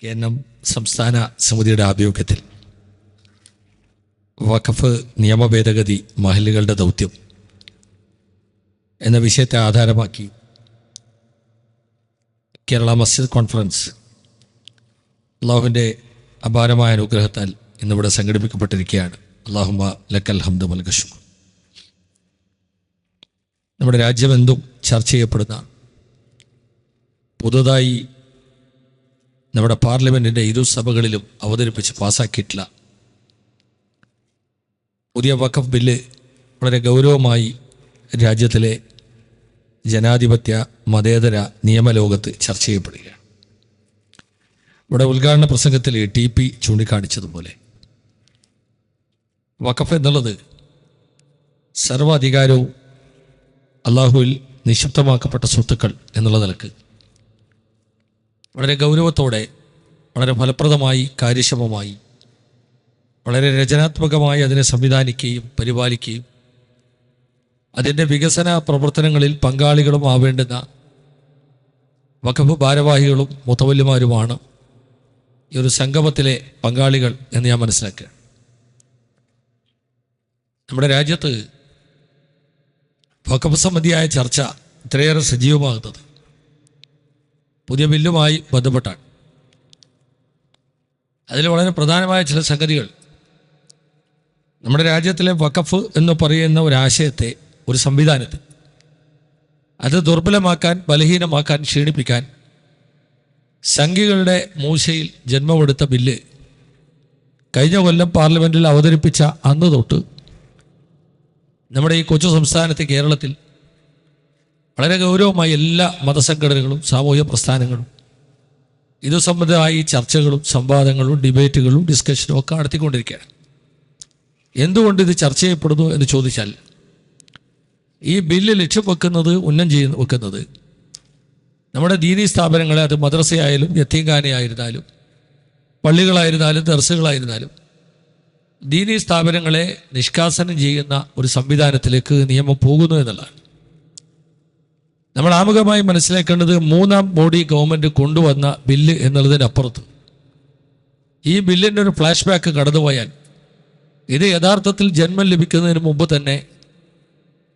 കേരളം സംസ്ഥാന സമിതിയുടെ ആഭിമുഖ്യത്തിൽ വഖഫ് നിയമഭേദഗതി മഹല്ലുകളുടെ ദൗത്യം എന്ന വിഷയത്തെ ആധാരമാക്കി കേരള മസ്ജിദ് കോൺഫറൻസ് അള്ളാഹുവിൻ്റെ അപാരമായ അനുഗ്രഹത്താൽ ഇന്നിവിടെ സംഘടിപ്പിക്കപ്പെട്ടിരിക്കുകയാണ്. അല്ലാഹുമ്മ ലക്കൽ ഹംദു വൽ ശുക്ർ. നമ്മുടെ രാജ്യമെന്തും ചർച്ച ചെയ്യപ്പെടുന്ന, പുതുതായി നമ്മുടെ പാർലമെൻറ്റിൻ്റെ ഇരു സഭകളിലും അവതരിപ്പിച്ച് പാസ്സാക്കിയിട്ടുള്ള പുതിയ വഖഫ് ബില്ല് വളരെ ഗൗരവമായി രാജ്യത്തിലെ ജനാധിപത്യ മതേതര നിയമലോകത്ത് ചർച്ച ചെയ്യപ്പെടുകയാണ്. ഇവിടെ ഉദ്ഘാടന പ്രസംഗത്തിൽ TP ചൂണ്ടിക്കാണിച്ചതുപോലെ വഖഫ് എന്നുള്ളത് സർവ്വാധികാരവും അള്ളാഹുവിൽ നിക്ഷിപ്തമാക്കപ്പെട്ട സ്വത്തുക്കൾ എന്നുള്ള നിലക്ക് വളരെ ഗൗരവത്തോടെ, വളരെ ഫലപ്രദമായി, കാര്യക്ഷമമായി, വളരെ രചനാത്മകമായി അതിനെ സംവിധാനിക്കുകയും പരിപാലിക്കുകയും അതിൻ്റെ വികസന പ്രവർത്തനങ്ങളിൽ പങ്കാളികളും ആവേണ്ടുന്ന വഖഫ് ഭാരവാഹികളും മുതവല്ലിമാരുമാണ് ഈ ഒരു സംഗമത്തിലെ പങ്കാളികൾ എന്ന് ഞാൻ മനസ്സിലാക്കുക. നമ്മുടെ രാജ്യത്ത് വഖഫ് സംബന്ധിയായ ചർച്ച ഇത്രയേറെ സജീവമാകുന്നത് പുതിയ ബില്ലുമായി ബന്ധപ്പെട്ടാണ്. അതിൽ വളരെ പ്രധാനമായ ചില സംഗതികൾ നമ്മുടെ രാജ്യത്തിലെ വഖഫ് എന്ന് പറയുന്ന ഒരാശയത്തെ, ഒരു സംവിധാനത്തെ അത് ദുർബലമാക്കാൻ, ബലഹീനമാക്കാൻ, ക്ഷീണിപ്പിക്കാൻ സംഘികളുടെ മൂശയിൽ ജന്മമെടുത്ത ബില്ല് കഴിഞ്ഞ കൊല്ലം പാർലമെൻറ്റിൽ അവതരിപ്പിച്ച അന്ന് തൊട്ട് നമ്മുടെ ഈ കൊച്ചു സംസ്ഥാനത്തെ കേരളത്തിൽ വളരെ ഗൗരവമായി എല്ലാ മതസംഘടനകളും സാമൂഹ്യ പ്രസ്ഥാനങ്ങളും ഇത് സംബന്ധമായി ചർച്ചകളും സംവാദങ്ങളും ഡിബേറ്റുകളും ഡിസ്കഷനും ഒക്കെ നടത്തിക്കൊണ്ടിരിക്കുകയാണ്. എന്തുകൊണ്ട് ഇത് ചർച്ച ചെയ്യപ്പെടുന്നു എന്ന് ചോദിച്ചാൽ, ഈ ബില്ല് ലക്ഷ്യം വെക്കുന്നത്, വെക്കുന്നത് നമ്മുടെ ദീനീ സ്ഥാപനങ്ങളെ, അത് മദ്രസയായാലും യത്തീംഖാനയായിരുന്നാലും പള്ളികളായിരുന്നാലും ദർസുകളായിരുന്നാലും ദീനീ സ്ഥാപനങ്ങളെ നിഷ്കാസനം ചെയ്യുന്ന ഒരു സംവിധാനത്തിലേക്ക് നിയമം പോകുന്നു എന്നുള്ളതാണ്. നമ്മൾ ആമുഖമായി മനസ്സിലാക്കേണ്ടത്, മൂന്നാം മോഡി ഗവൺമെൻറ് കൊണ്ടുവന്ന ബില്ല് എന്നുള്ളതിനപ്പുറത്ത് ഈ ബില്ലിൻ്റെ ഒരു ഫ്ലാഷ് ബാക്ക് കടന്നുപോയാൽ ഇത് യഥാർത്ഥത്തിൽ ജന്മം ലഭിക്കുന്നതിന് മുമ്പ് തന്നെ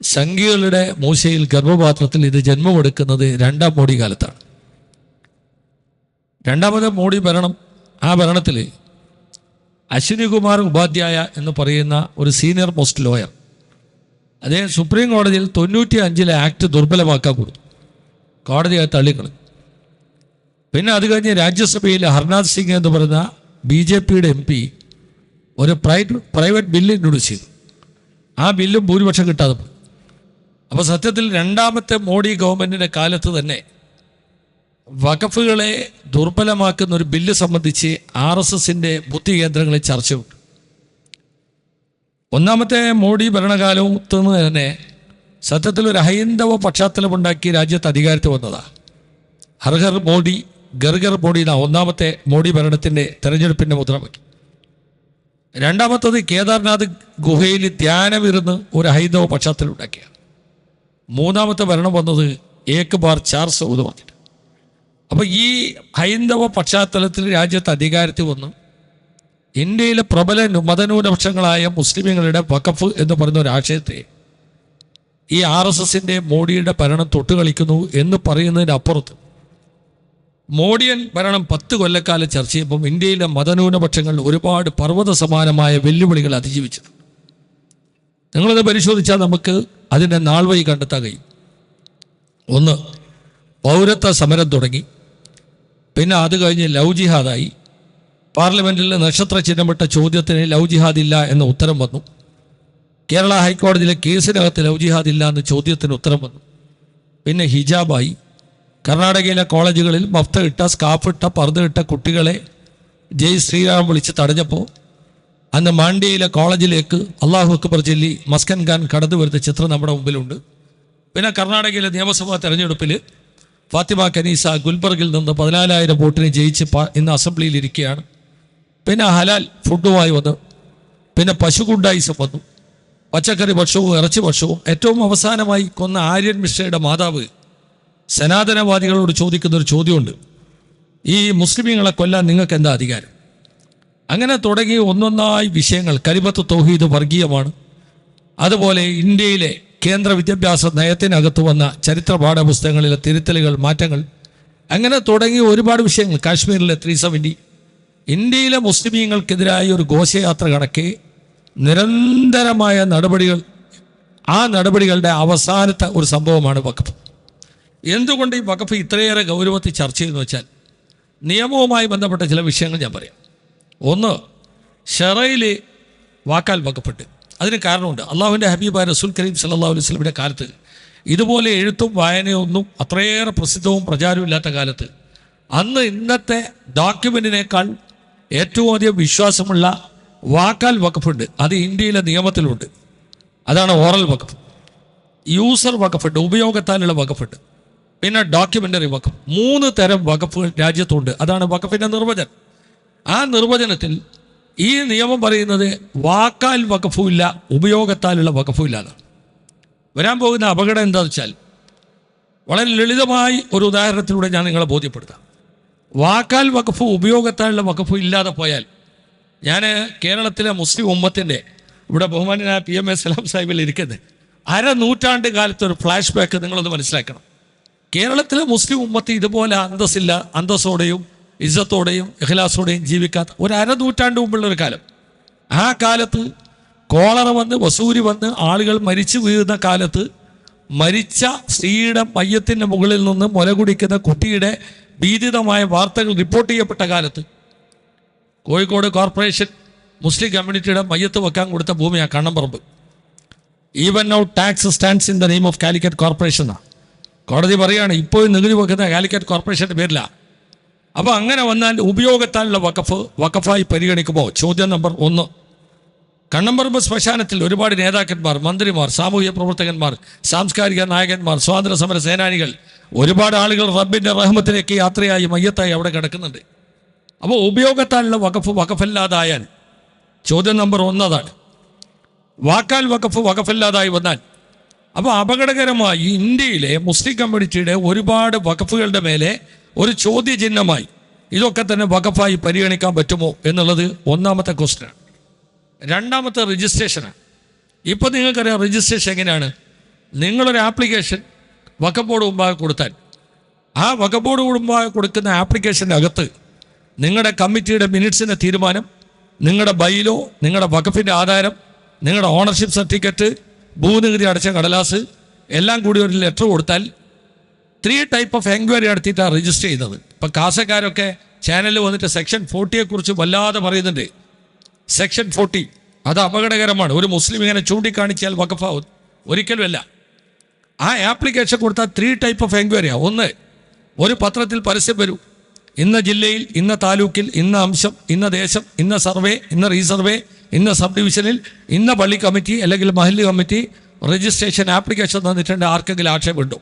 സംഘികളുടെ മൂശയിൽ, ഗർഭപാത്രത്തിൽ ഇത് ജന്മമെടുക്കുന്നത് രണ്ടാം മോഡി കാലത്താണ്. രണ്ടാമത്തെ മോഡി ഭരണം, ആ ഭരണത്തിൽ അശ്വിനി കുമാർ ഉപാധ്യായ എന്ന് പറയുന്ന ഒരു സീനിയർ മോസ്റ്റ് ലോയർ, അദ്ദേഹം സുപ്രീം കോടതിയിൽ 95 ആക്ട് ദുർബലമാക്കാൻ കൊടുത്തു. കോടതി അത് തള്ളിക്കളഞ്ഞു. പിന്നെ അത് കഴിഞ്ഞ് രാജ്യസഭയിൽ ഹർനാഥ് സിംഗ് എന്ന് പറയുന്ന BJPയുടെ MP ഒരു പ്രൈവറ്റ് ബില്ല് ഇൻട്രൊഡ്യൂസ് ചെയ്തു. ആ ബില്ലും ഭൂരിപക്ഷം കിട്ടാതെ പോയി. അപ്പോൾ സത്യത്തിൽ രണ്ടാമത്തെ മോഡി ഗവൺമെൻറ്റിൻ്റെ കാലത്ത് തന്നെ വഖഫുകളെ ദുർബലമാക്കുന്ന ഒരു ബില്ല് സംബന്ധിച്ച് RSSൻ്റെ ബുദ്ധി കേന്ദ്രങ്ങളിൽ ചർച്ചയുണ്ട്. ഒന്നാമത്തെ മോഡി ഭരണകാലത്ത് നിന്ന് തന്നെ സത്യത്തിൽ ഒരു ഹൈന്ദവ പശ്ചാത്തലമുണ്ടാക്കി രാജ്യത്ത് അധികാരത്തിൽ വന്നതാണ്. ഹർ ഹർ മോഡി, ഗർ ഗർ മോഡി എന്നാണ് ഒന്നാമത്തെ മോഡി ഭരണത്തിൻ്റെ തെരഞ്ഞെടുപ്പിൻ്റെ മുദ്രാവാക്യം. രണ്ടാമത്തത് കേദാർനാഥ് ഗുഹയിൽ ധ്യാനമിരുന്ന് ഒരു ഹൈന്ദവ പശ്ചാത്തലം ഉണ്ടാക്കിയാണ്. മൂന്നാമത്തെ ഭരണം വന്നത് ഏക് ബാർ ചാർ സൗദ് വന്നിട്ട്. അപ്പോൾ ഈ ഹൈന്ദവ പശ്ചാത്തലത്തിൽ രാജ്യത്ത് അധികാരത്തിൽ വന്നു ഇന്ത്യയിലെ പ്രബല മതന്യൂനപക്ഷങ്ങളായ മുസ്ലിമുകളുടെ വഖഫ് എന്ന് പറയുന്ന ഒരു ആശയത്തെ ഈ RSSൻ്റെ മോഡിയുടെ ഭരണം തൊട്ടുകളിക്കുന്നു എന്ന് പറയുന്നതിൻ്റെ അപ്പുറത്ത് മോഡിയൻ ഭരണം 10 കൊല്ലക്കാലം ചർച്ച ചെയ്യുമ്പം ഇന്ത്യയിലെ മതന്യൂനപക്ഷങ്ങൾ ഒരുപാട് പർവ്വത സമാനമായ വെല്ലുവിളികൾ അതിജീവിച്ചത്. നിങ്ങളത് പരിശോധിച്ചാൽ നമുക്ക് അതിൻ്റെ നാൾവഴി കണ്ടെത്താൻ കഴിയും. ഒന്ന്, പൗരത്വ സമരം തുടങ്ങി. പിന്നെ അത് കഴിഞ്ഞ് ലവ് ജിഹാദായി. പാർലമെൻറ്റിൽ നക്ഷത്ര ചിഹ്നമിട്ട ചോദ്യത്തിന് ലവ് ജിഹാദ് ഇല്ല എന്ന ഉത്തരം വന്നു. കേരള ഹൈക്കോടതിയിലെ കേസിനകത്ത് ലവ് ജിഹാദ് ഇല്ല എന്ന ചോദ്യത്തിന് ഉത്തരം വന്നു. പിന്നെ ഹിജാബായി. കർണാടകയിലെ കോളേജുകളിൽ മഫ്ത ഇട്ട, സ്കാഫ് ഇട്ട, പർദ്ദ ഇട്ട കുട്ടികളെ ജയ് ശ്രീറാം വിളിച്ച് തടഞ്ഞപ്പോൾ അന്ന് മാണ്ഡ്യയിലെ കോളേജിലേക്ക് അല്ലാഹു അക്ബർ ചൊല്ലി മസ്കൻ ഖാൻ കടന്നു വരുന്ന ചിത്രം നമ്മുടെ മുമ്പിലുണ്ട്. പിന്നെ കർണാടകയിലെ നിയമസഭാ തെരഞ്ഞെടുപ്പിൽ ഫാത്തിമ കനീസ ഗുൽബർഗിൽ നിന്ന് 14,000 വോട്ടിന് ജയിച്ച് ഇന്ന് അസംബ്ലിയിൽ ഇരിക്കുകയാണ്. പിന്നെ ഹലാൽ ഫുഡുമായി വന്നു. പിന്നെ പശു ഗുണ്ടായിസം വന്നു. പച്ചക്കറി ഭക്ഷവും ഇറച്ചി ഭക്ഷവും. ഏറ്റവും അവസാനമായി കൊന്ന ആര്യൻ മിശ്രയുടെ മാതാവ് സനാതനവാദികളോട് ചോദിക്കുന്നൊരു ചോദ്യമുണ്ട്. ഈ മുസ്ലിമീങ്ങളെ കൊല്ലാൻ നിങ്ങൾക്ക് എന്താ അധികാരം? അങ്ങനെ തുടങ്ങി ഒന്നൊന്നായി വിഷയങ്ങൾ. കലിമത്ത് തൗഹീദ് വർഗീയമാണ്. അതുപോലെ ഇന്ത്യയിലെ കേന്ദ്ര വിദ്യാഭ്യാസ നയത്തിനകത്ത് വന്ന ചരിത്ര പാഠപുസ്തകങ്ങളിലെ തിരുത്തലുകൾ, മാറ്റങ്ങൾ, അങ്ങനെ തുടങ്ങി ഒരുപാട് വിഷയങ്ങൾ. കാശ്മീരിലെ 370, ഇന്ത്യയിലെ മുസ്ലിമീങ്ങൾക്കെതിരായ ഒരു ഘോഷയാത്ര കണക്കെ നിരന്തരമായ നടപടികൾ. ആ നടപടികളുടെ അവസാനത്തെ ഒരു സംഭവമാണ് വഖഫ്. എന്തുകൊണ്ട് ഈ വഖഫ് ഇത്രയേറെ ഗൗരവത്തിൽ ചർച്ച ചെയ്യുന്നു വെച്ചാൽ, നിയമവുമായി ബന്ധപ്പെട്ട ചില വിഷയങ്ങൾ ഞാൻ പറയാം. ഒന്ന്, ഷറയിൽ വാക്കാൽ വഖഫുണ്ട്. അതിന് കാരണമുണ്ട്. അള്ളാഹുവിൻ്റെ ഹബീബായ റസൂൽ കരീം സല്ലല്ലാഹു അലൈഹി വസല്ലമയുടെ കാലത്ത് ഇതുപോലെ എഴുത്തും വായനയൊന്നും അത്രയേറെ പ്രസിദ്ധവും പ്രചാരവും ഇല്ലാത്ത കാലത്ത് അന്ന് ഇന്നത്തെ ഡോക്യുമെൻറ്റിനേക്കാൾ ഏറ്റവും അധികം വിശ്വാസമുള്ള വാക്കാൽ വഖഫുണ്ട്. അത് ഇന്ത്യയിലെ നിയമത്തിലുണ്ട്. അതാണ് ഓറൽ വഖഫ്. യൂസർ വഖഫുണ്ട്, ഉപയോഗത്താലുള്ള വഖഫുണ്ട്. പിന്നെ ഡോക്യുമെൻ്ററി വഖഫ്. 3 തരം വഖഫുകൾ രാജ്യത്തുണ്ട്. അതാണ് വഖഫിൻ്റെ നിർവചനം. ആ നിർവചനത്തിൽ ഈ നിയമം പറയുന്നത് വാക്കാൽ വഖഫും ഇല്ല, ഉപയോഗത്താലുള്ള വഖഫും ഇല്ല എന്നാണ്. വരാൻ പോകുന്ന അപകടം എന്താണെന്ന് വെച്ചാൽ, വളരെ ലളിതമായി ഒരു ഉദാഹരണത്തിലൂടെ ഞാൻ നിങ്ങളെ ബോധ്യപ്പെടുത്താം. വാക്കാൽ വഖഫും ഉപയോഗത്താലുള്ള വഖഫും ഇല്ലാതെ പോയാൽ, ഞാൻ കേരളത്തിലെ മുസ്ലിം ഉമ്മത്തിൻ്റെ ഇവിടെ ബഹുമാനായ PM A സലാം സാഹിബിൽ ഇരിക്കുന്നത് 1/2 നൂറ്റാണ്ട് കാലത്ത് ഒരു ഫ്ലാഷ് ബാക്ക് നിങ്ങളൊന്ന് മനസ്സിലാക്കണം. കേരളത്തിലെ മുസ്ലിം ഉമ്മത്ത് ഇതുപോലെ അന്തസ്സോടെയും ഇസ്സത്തോടെയും ഇഖ്ലാസോടെയും ജീവിക്കാത്ത 1/2 നൂറ്റാണ്ട് മുമ്പുള്ള ഒരു കാലം. ആ കാലത്ത് കോളറ വന്ന്, വസൂരി വന്ന് ആളുകൾ മരിച്ചു വീഴുന്ന കാലത്ത്, മരിച്ച സ്ത്രീയുടെ മയ്യത്തിൻ്റെ മുകളിൽ നിന്ന് മുല കുടിക്കുന്ന കുട്ടിയുടെ ഭീതിതമായ വാർത്തകൾ റിപ്പോർട്ട് ചെയ്യപ്പെട്ട കാലത്ത് കോഴിക്കോട് കോർപ്പറേഷൻ മുസ്ലിം കമ്മ്യൂണിറ്റിയുടെ മയ്യത്ത് വെക്കാൻ കൊടുത്ത ഭൂമിയാണ് Kannamparamba. Even now tax stands in the name of Calicut corporation എന്നാണ് കോടതി പറയുകയാണ്. ഇപ്പോഴും നികുതി വെക്കുന്ന കാലിക്കറ്റ് കോർപ്പറേഷൻ്റെ പേരിലാണ്. അപ്പോൾ അങ്ങനെ വന്നാൽ ഉപയോഗത്താലുള്ള വഖഫായി പരിഗണിക്കുമ്പോൾ ചോദ്യം നമ്പർ 1, കണ്ണമ്പറമ്പ് ശ്മശാനത്തിൽ ഒരുപാട് നേതാക്കന്മാർ, മന്ത്രിമാർ, സാമൂഹ്യ പ്രവർത്തകന്മാർ, സാംസ്കാരിക നായകന്മാർ, സ്വാതന്ത്ര്യ സമര സേനാനികൾ, ഒരുപാട് ആളുകൾ റബ്ബിൻ്റെ റഹ്മത്തിലേക്ക് യാത്രയായി മയ്യത്തായി അവിടെ കിടക്കുന്നുണ്ട്. അപ്പോൾ ഉപയോഗത്താലുള്ള വഖഫല്ലാതായാൽ ചോദ്യം നമ്പർ 1 അതാണ്. വാക്കാൽ വഖഫല്ലാതായി വന്നാൽ അപ്പോൾ അപകടകരമായി ഇന്ത്യയിലെ മുസ്ലിം കമ്മ്യൂണിറ്റിയുടെ ഒരുപാട് വഖഫുകളുടെ മേലെ ഒരു ചോദ്യചിഹ്നമായി ഇതൊക്കെ തന്നെ വഖഫായി പരിഗണിക്കാൻ പറ്റുമോ എന്നുള്ളത് ഒന്നാമത്തെ ക്വസ്റ്റ്യനാണ്. രണ്ടാമത്തെ രജിസ്ട്രേഷനാണ്. ഇപ്പോൾ നിങ്ങൾക്കറിയാം രജിസ്ട്രേഷൻ എങ്ങനെയാണ്. നിങ്ങളൊരു ആപ്ലിക്കേഷൻ വഖഫ് ബോർഡ് മുമ്പാകെ കൊടുത്താൽ, ആ വഖഫ് ബോർഡ് മുമ്പാകെ കൊടുക്കുന്ന ആപ്ലിക്കേഷൻ്റെ അകത്ത് നിങ്ങളുടെ കമ്മിറ്റിയുടെ മിനിറ്റ്സിൻ്റെ തീരുമാനം, നിങ്ങളുടെ ബൈലോ, നിങ്ങളുടെ വഖഫിൻ്റെ ആധാരം, നിങ്ങളുടെ ഓണർഷിപ്പ് സർട്ടിഫിക്കറ്റ്, ഭൂനികുതി അടച്ച കടലാസ് എല്ലാം കൂടി ഒരു ലെറ്റർ കൊടുത്താൽ 3 ടൈപ്പ് ഓഫ് എൻക്വയറി നടത്തിയിട്ടാണ് രജിസ്റ്റർ ചെയ്യുന്നത്. ഇപ്പം കാസക്കാരൊക്കെ ചാനലിൽ വന്നിട്ട് സെക്ഷൻ 40 വല്ലാതെ പറയുന്നുണ്ട്. സെക്ഷൻ 40 അത് അപകടകരമാണ്. ഒരു മുസ്ലിം ഇങ്ങനെ ചൂണ്ടിക്കാണിച്ചാൽ വഖഫാവും. ഒരിക്കലുമല്ല. ആ ആപ്ലിക്കേഷൻ കൊടുത്താൽ 3 ടൈപ്പ് ഓഫ് എൻക്വയറിയാണ്. 1, ഒരു പത്രത്തിൽ പരസ്യം വരും, ഇന്ന ജില്ലയിൽ, ഇന്ന താലൂക്കിൽ, ഇന്ന അംശം, ഇന്ന ദേശം, ഇന്ന സർവേ, ഇന്ന റീസർവേ, ഇന്ന സബ് ഡിവിഷനിൽ, ഇന്ന പള്ളി കമ്മിറ്റി അല്ലെങ്കിൽ മഹല്ല് കമ്മിറ്റി രജിസ്ട്രേഷൻ ആപ്ലിക്കേഷൻ തന്നിട്ടുണ്ട്. ആർക്കെങ്കിലും ആക്ഷേപമുണ്ടോ?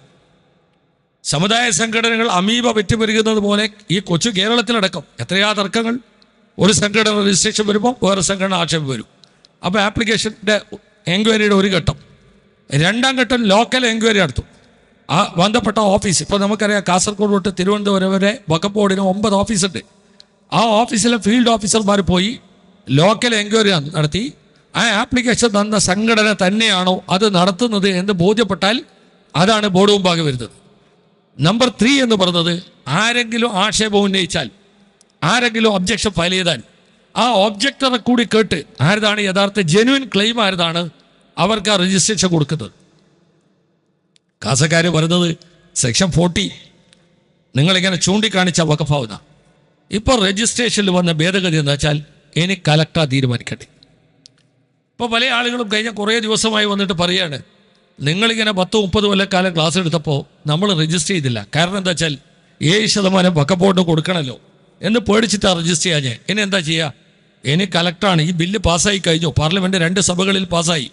സമുദായ സംഘടനകൾ അമീബ പെറ്റുപെരുകുന്നത് പോലെ ഈ കൊച്ചു കേരളത്തിലടക്കം എത്രയാ തർക്കങ്ങൾ. ഒരു സംഘടന രജിസ്ട്രേഷൻ വരുമ്പോൾ വേറെ സംഘടന ആക്ഷേപം വരും. അപ്പോൾ ആപ്ലിക്കേഷൻ്റെ എൻക്വയറിയുടെ ഒരു ഘട്ടം. 2ാം ഘട്ടം ലോക്കൽ എൻക്വയറി നടത്തും. ആ ബന്ധപ്പെട്ട ഓഫീസ്, ഇപ്പോൾ നമുക്കറിയാം കാസർഗോഡ് തൊട്ട് തിരുവനന്തപുരം വരെ വഖഫ് ബോർഡിന് 9 ഓഫീസുണ്ട്. ആ ഓഫീസിലെ ഫീൽഡ് ഓഫീസർമാർ പോയി ലോക്കൽ എൻക്വയറി നടത്തി ആ ആപ്ലിക്കേഷൻ തന്ന സംഘടന തന്നെയാണോ അത് നടത്തുന്നത് എന്ന് ബോധ്യപ്പെട്ടാൽ അതാണ് ബോർഡ് മുമ്പാകെ വരുന്നത്. നമ്പർ 3 എന്ന് പറയുന്നത്, ആരെങ്കിലും ആക്ഷേപം ഉന്നയിച്ചാൽ, ആരെങ്കിലും ഒബ്ജക്ഷൻ ഫയൽ ചെയ്താൽ ആ ഒബ്ജക്ടറെ കൂടി കേട്ട് ആരതാണ് യഥാർത്ഥ ജെന്യുവൻ ക്ലെയിം ആരതാണ് അവർക്ക് ആ രജിസ്ട്രേഷൻ കൊടുക്കുന്നത്. കാസക്കാർ പറയുന്നത് സെക്ഷൻ 40 നിങ്ങളിങ്ങനെ ചൂണ്ടിക്കാണിച്ച വഖഫാവുന്ന. ഇപ്പോൾ രജിസ്ട്രേഷനിൽ വന്ന ഭേദഗതി എന്താ വെച്ചാൽ, ഇനി കലക്ടർ തീരുമാനിക്കട്ടെ. ഇപ്പോൾ പല ആളുകളും കഴിഞ്ഞ കുറേ ദിവസമായി വന്നിട്ട് പറയുകയാണ്, നിങ്ങളിങ്ങനെ 10-30 കൊല്ലക്കാലം ക്ലാസ് എടുത്തപ്പോൾ നമ്മൾ രജിസ്റ്റർ ചെയ്തില്ല. കാരണം എന്താ വെച്ചാൽ 7% വഖഫ് ബോർഡ് കൊടുക്കണമല്ലോ എന്ന് പേടിച്ചിട്ടാണ് രജിസ്റ്റർ ചെയ്യാൻ. ഇനി എന്താ ചെയ്യുക? ഇനി കലക്ടറാണ്. ഈ ബില്ല് പാസ്സായി കഴിഞ്ഞു. പാർലമെൻറ്റ് 2 സഭകളിൽ പാസ്സായി.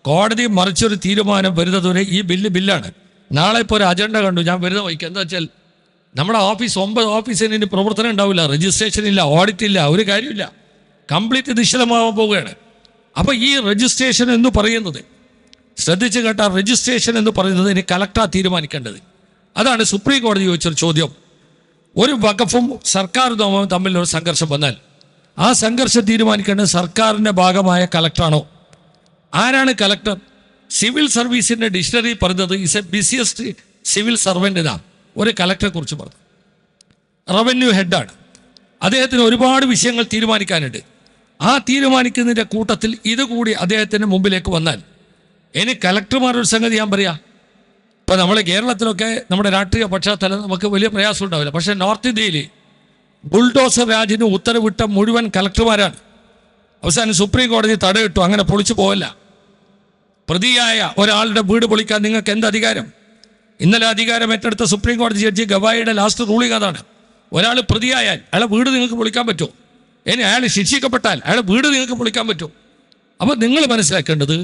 കോടതി മറിച്ചൊരു തീരുമാനം വരുന്നതുവരെ ഈ ബില്ലാണ്. നാളെ ഇപ്പോൾ ഒരു അജണ്ട കണ്ടു ഞാൻ വരുന്ന വഴിക്ക്. എന്താ വെച്ചാൽ നമ്മുടെ ഓഫീസ് 9 ഓഫീസിന് ഇനി പ്രവർത്തനം ഉണ്ടാവില്ല, രജിസ്ട്രേഷൻ ഇല്ല, ഓഡിറ്റ് ഇല്ല, ഒരു കാര്യമില്ല, കംപ്ലീറ്റ് നിശ്ചലമാവാൻ പോവുകയാണ്. അപ്പോൾ ഈ രജിസ്ട്രേഷൻ എന്ന് പറയുന്നത്, ശ്രദ്ധിച്ച് കേട്ടാൽ, രജിസ്ട്രേഷൻ എന്ന് പറയുന്നത് ഇനി കലക്ടറാണ് തീരുമാനിക്കേണ്ടത്. അതാണ് സുപ്രീം കോടതി ചോദിച്ചൊരു ചോദ്യം. ഒരു വഖഫും സർക്കാർ നിയമവും തമ്മിലൊരു സംഘർഷം വന്നാൽ ആ സംഘർഷം തീരുമാനിക്കേണ്ടത് സർക്കാരിൻ്റെ ഭാഗമായ കളക്ടറാണോ? ആരാണ് കളക്ടർ? സിവിൽ സർവീസിൻ്റെ ഡിക്ഷണറി പറഞ്ഞത് is A busiest civil servant എന്നാണ് ഒരു കളക്ടറെ കുറിച്ച് പറഞ്ഞു. റവന്യൂ ഹെഡാണ്. അദ്ദേഹത്തിന് ഒരുപാട് വിഷയങ്ങൾ തീരുമാനിക്കാനുണ്ട്. ആ തീരുമാനിക്കുന്നതിൻ്റെ കൂട്ടത്തിൽ ഇതുകൂടി അദ്ദേഹത്തിൻ്റെ മുമ്പിലേക്ക് വന്നാൽ ഇനി കളക്ടർമാരൊരു സംഗതി ഞാൻ പറയാം. ഇപ്പോൾ നമ്മളെ കേരളത്തിലൊക്കെ നമ്മുടെ രാഷ്ട്രീയ പശ്ചാത്തലം നമുക്ക് വലിയ പ്രയാസം ഉണ്ടാവില്ല. പക്ഷേ നോർത്ത് ഇന്ത്യയിൽ ബുൾഡോസർ രാജിന് ഉത്തരവിട്ട മുഴുവൻ കളക്ടർമാരാണ്. അവസാനം സുപ്രീം കോടതി തടയിട്ടു, അങ്ങനെ പൊളിച്ചു പോവല്ല. പ്രതിയായ ഒരാളുടെ വീട് പൊളിക്കാൻ നിങ്ങൾക്ക് എന്ത് അധികാരം? ഇന്നലെ അധികാരം ഏറ്റെടുത്ത സുപ്രീം കോടതി ജഡ്ജി ഗവായിയുടെ ലാസ്റ്റ് റൂളിംഗ് അതാണ്. ഒരാൾ പ്രതിയായാൽ അയാളെ വീട് നിങ്ങൾക്ക് പൊളിക്കാൻ പറ്റുമോ? ഇനി അയാൾ ശിക്ഷിക്കപ്പെട്ടാൽ അയാളെ വീട് നിങ്ങൾക്ക് പൊളിക്കാൻ പറ്റുമോ? അപ്പോൾ നിങ്ങൾ മനസ്സിലാക്കേണ്ടത്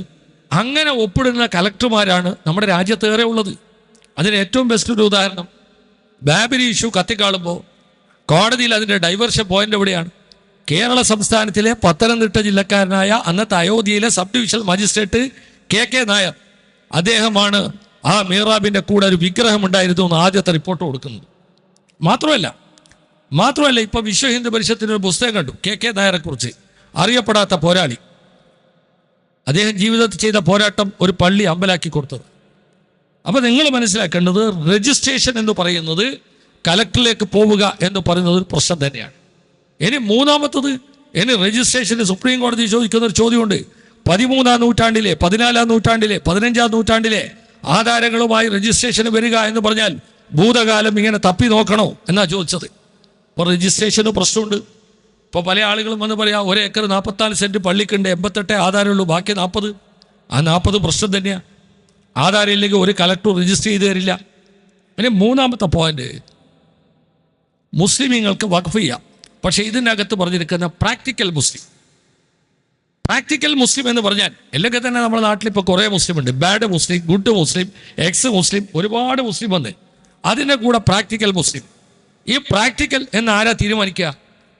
അങ്ങനെ ഒപ്പിടുന്ന കളക്ടർമാരാണ് നമ്മുടെ രാജ്യത്തേറെ ഉള്ളത്. അതിന് ഏറ്റവും ബെസ്റ്റ് ഒരു ഉദാഹരണം ബാബരി ഇഷ്യൂ കത്തിക്കാളുമ്പോൾ കോടതിയിൽ അതിൻ്റെ ഡൈവേർഷൻ പോയിന്റ് എവിടെയാണ്? കേരള സംസ്ഥാനത്തിലെ പത്തനംതിട്ട ജില്ലക്കാരനായ അന്നത്തെ അയോധ്യയിലെ sub divisional magistrate K Nair, അദ്ദേഹമാണ് ആ മീറാബിൻ്റെ കൂടെ ഒരു വിഗ്രഹം ഉണ്ടായിരുന്നു എന്ന് ആദ്യത്തെ റിപ്പോർട്ട് കൊടുക്കുന്നത്. മാത്രമല്ല ഇപ്പോൾ വിശ്വ ഹിന്ദു പരിഷത്തിൻ്റെ ഒരു പുസ്തകം കണ്ടു കെ നായരെ കുറിച്ച്, അറിയപ്പെടാത്ത പോരാളി. അദ്ദേഹം ജീവിതത്തിൽ ചെയ്ത പോരാട്ടം ഒരു പള്ളി അമ്പലാക്കി കൊടുത്തത്. അപ്പോൾ നിങ്ങൾ മനസ്സിലാക്കേണ്ടത് രജിസ്ട്രേഷൻ എന്ന് പറയുന്നത് കലക്ടറിലേക്ക് പോവുക എന്ന് പറയുന്നത് ഒരു പ്രശ്നം തന്നെയാണ്. ഇനി മൂന്നാമത്തത്, ഇനി രജിസ്ട്രേഷന് സുപ്രീം കോടതി ചോദിക്കുന്ന ഒരു ചോദ്യമുണ്ട്. 13-ാം നൂറ്റാണ്ടിലെ 14-ാം നൂറ്റാണ്ടിലെ 15-ാം നൂറ്റാണ്ടിലെ ആധാരങ്ങളുമായി രജിസ്ട്രേഷന് വരിക എന്ന് പറഞ്ഞാൽ ഭൂതകാലം ഇങ്ങനെ തപ്പി നോക്കണോ എന്നാണ് ചോദിച്ചത്. ഇപ്പോൾ രജിസ്ട്രേഷന് പ്രശ്നമുണ്ട്. ഇപ്പോൾ പല ആളുകളും വന്ന് പറയാം 1 ഏക്കർ 44 സെൻറ്റ് പള്ളിക്കുണ്ട്, 88 ആധാരമുള്ളൂ, ബാക്കി 40. ആ 40 പ്രശ്നം തന്നെയാണ്. ആധാരം ഇല്ലെങ്കിൽ ഒരു കളക്ടർ രജിസ്റ്റർ ചെയ്ത് തരില്ല. പിന്നെ മൂന്നാമത്തെ പോയിന്റ്, മുസ്ലിമീങ്ങൾക്ക് വഖഫ് ചെയ്യാം. പക്ഷേ ഇതിനകത്ത് പറഞ്ഞിരിക്കുന്ന പ്രാക്ടിക്കൽ മുസ്ലിം എന്ന് പറഞ്ഞാൽ അല്ലെങ്കിൽ തന്നെ നമ്മുടെ നാട്ടിൽ ഇപ്പോൾ കുറേ മുസ്ലിം ഉണ്ട്. ബാഡ് മുസ്ലിം, ഗുഡ് മുസ്ലിം, എക്സ് മുസ്ലിം, ഒരുപാട് മുസ്ലിം വന്ന് അതിൻ്റെ കൂടെ പ്രാക്ടിക്കൽ മുസ്ലിം. ഈ പ്രാക്ടിക്കൽ എന്ന് ആരാ തീരുമാനിക്കുക?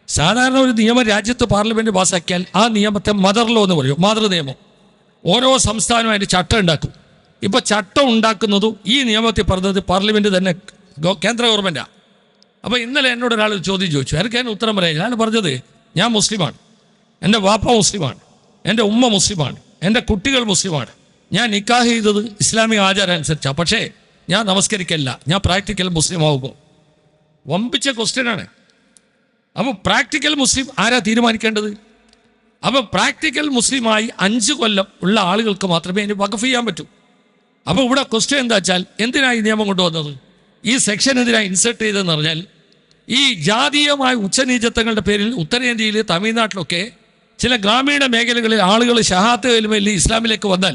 സാധാരണ ഒരു നിയമം രാജ്യത്ത് പാർലമെൻറ്റ് പാസ്സാക്കിയാൽ ആ നിയമത്തെ മദർ ലോ എന്ന് പറയും, മാതൃനിയമം. ഓരോ സംസ്ഥാനവും അതിൻ്റെ ചട്ടം ഉണ്ടാക്കും. ഇപ്പോൾ ചട്ടം ഉണ്ടാക്കുന്നതും ഈ നിയമത്തിൽ പറഞ്ഞത് പാർലമെൻറ്റ് തന്നെ, കേന്ദ്ര ഗവൺമെൻറ്റാണ്. അപ്പോൾ ഇന്നലെ എന്നോട് ഒരാൾ ചോദ്യം ചോദിച്ചു, എനിക്ക് അതിന് ഉത്തരം പറയാം. ഞാൻ പറഞ്ഞത് ഞാൻ മുസ്ലിമാണ്, എൻ്റെ വാപ്പ മുസ്ലിമാണ്, എൻ്റെ ഉമ്മ മുസ്ലിമാണ്, എൻ്റെ കുട്ടികൾ മുസ്ലിമാണ്, ഞാൻ നിക്കാഹ് ചെയ്തത് ഇസ്ലാമിക ആചാരം അനുസരിച്ചാണ്, പക്ഷേ ഞാൻ നമസ്കരിക്കില്ല, ഞാൻ പ്രാക്ടിക്കൽ മുസ്ലിം ആവുമ്പോൾ. വമ്പിച്ച ക്വസ്റ്റ്യനാണ്. അപ്പോൾ പ്രാക്ടിക്കൽ മുസ്ലിം ആരാ തീരുമാനിക്കേണ്ടത്? അപ്പോൾ പ്രാക്ടിക്കൽ മുസ്ലിമായി 5 കൊല്ലം ഉള്ള ആളുകൾക്ക് മാത്രമേ ഇനി വഖഫ് ചെയ്യാൻ പറ്റൂ. അപ്പോൾ ഇവിടെ ക്വസ്റ്റ്യൻ എന്താ വെച്ചാൽ, എന്തിനാണ് ഈ നിയമം കൊണ്ടുവന്നത്? ഈ സെക്ഷൻ എന്തിനാണ് ഇൻസേർട്ട് ചെയ്തതെന്ന് പറഞ്ഞാൽ, ഈ ജാതീയമായ ഉച്ചനീചത്വങ്ങളുടെ പേരിൽ ഉത്തരേന്ത്യയിൽ തമിഴ്നാട്ടിലൊക്കെ ചില ഗ്രാമീണ മേഖലകളിൽ ആളുകൾ ഷഹാത്ത് കലിമയിൽ ഇസ്ലാമിലേക്ക് വന്നാൽ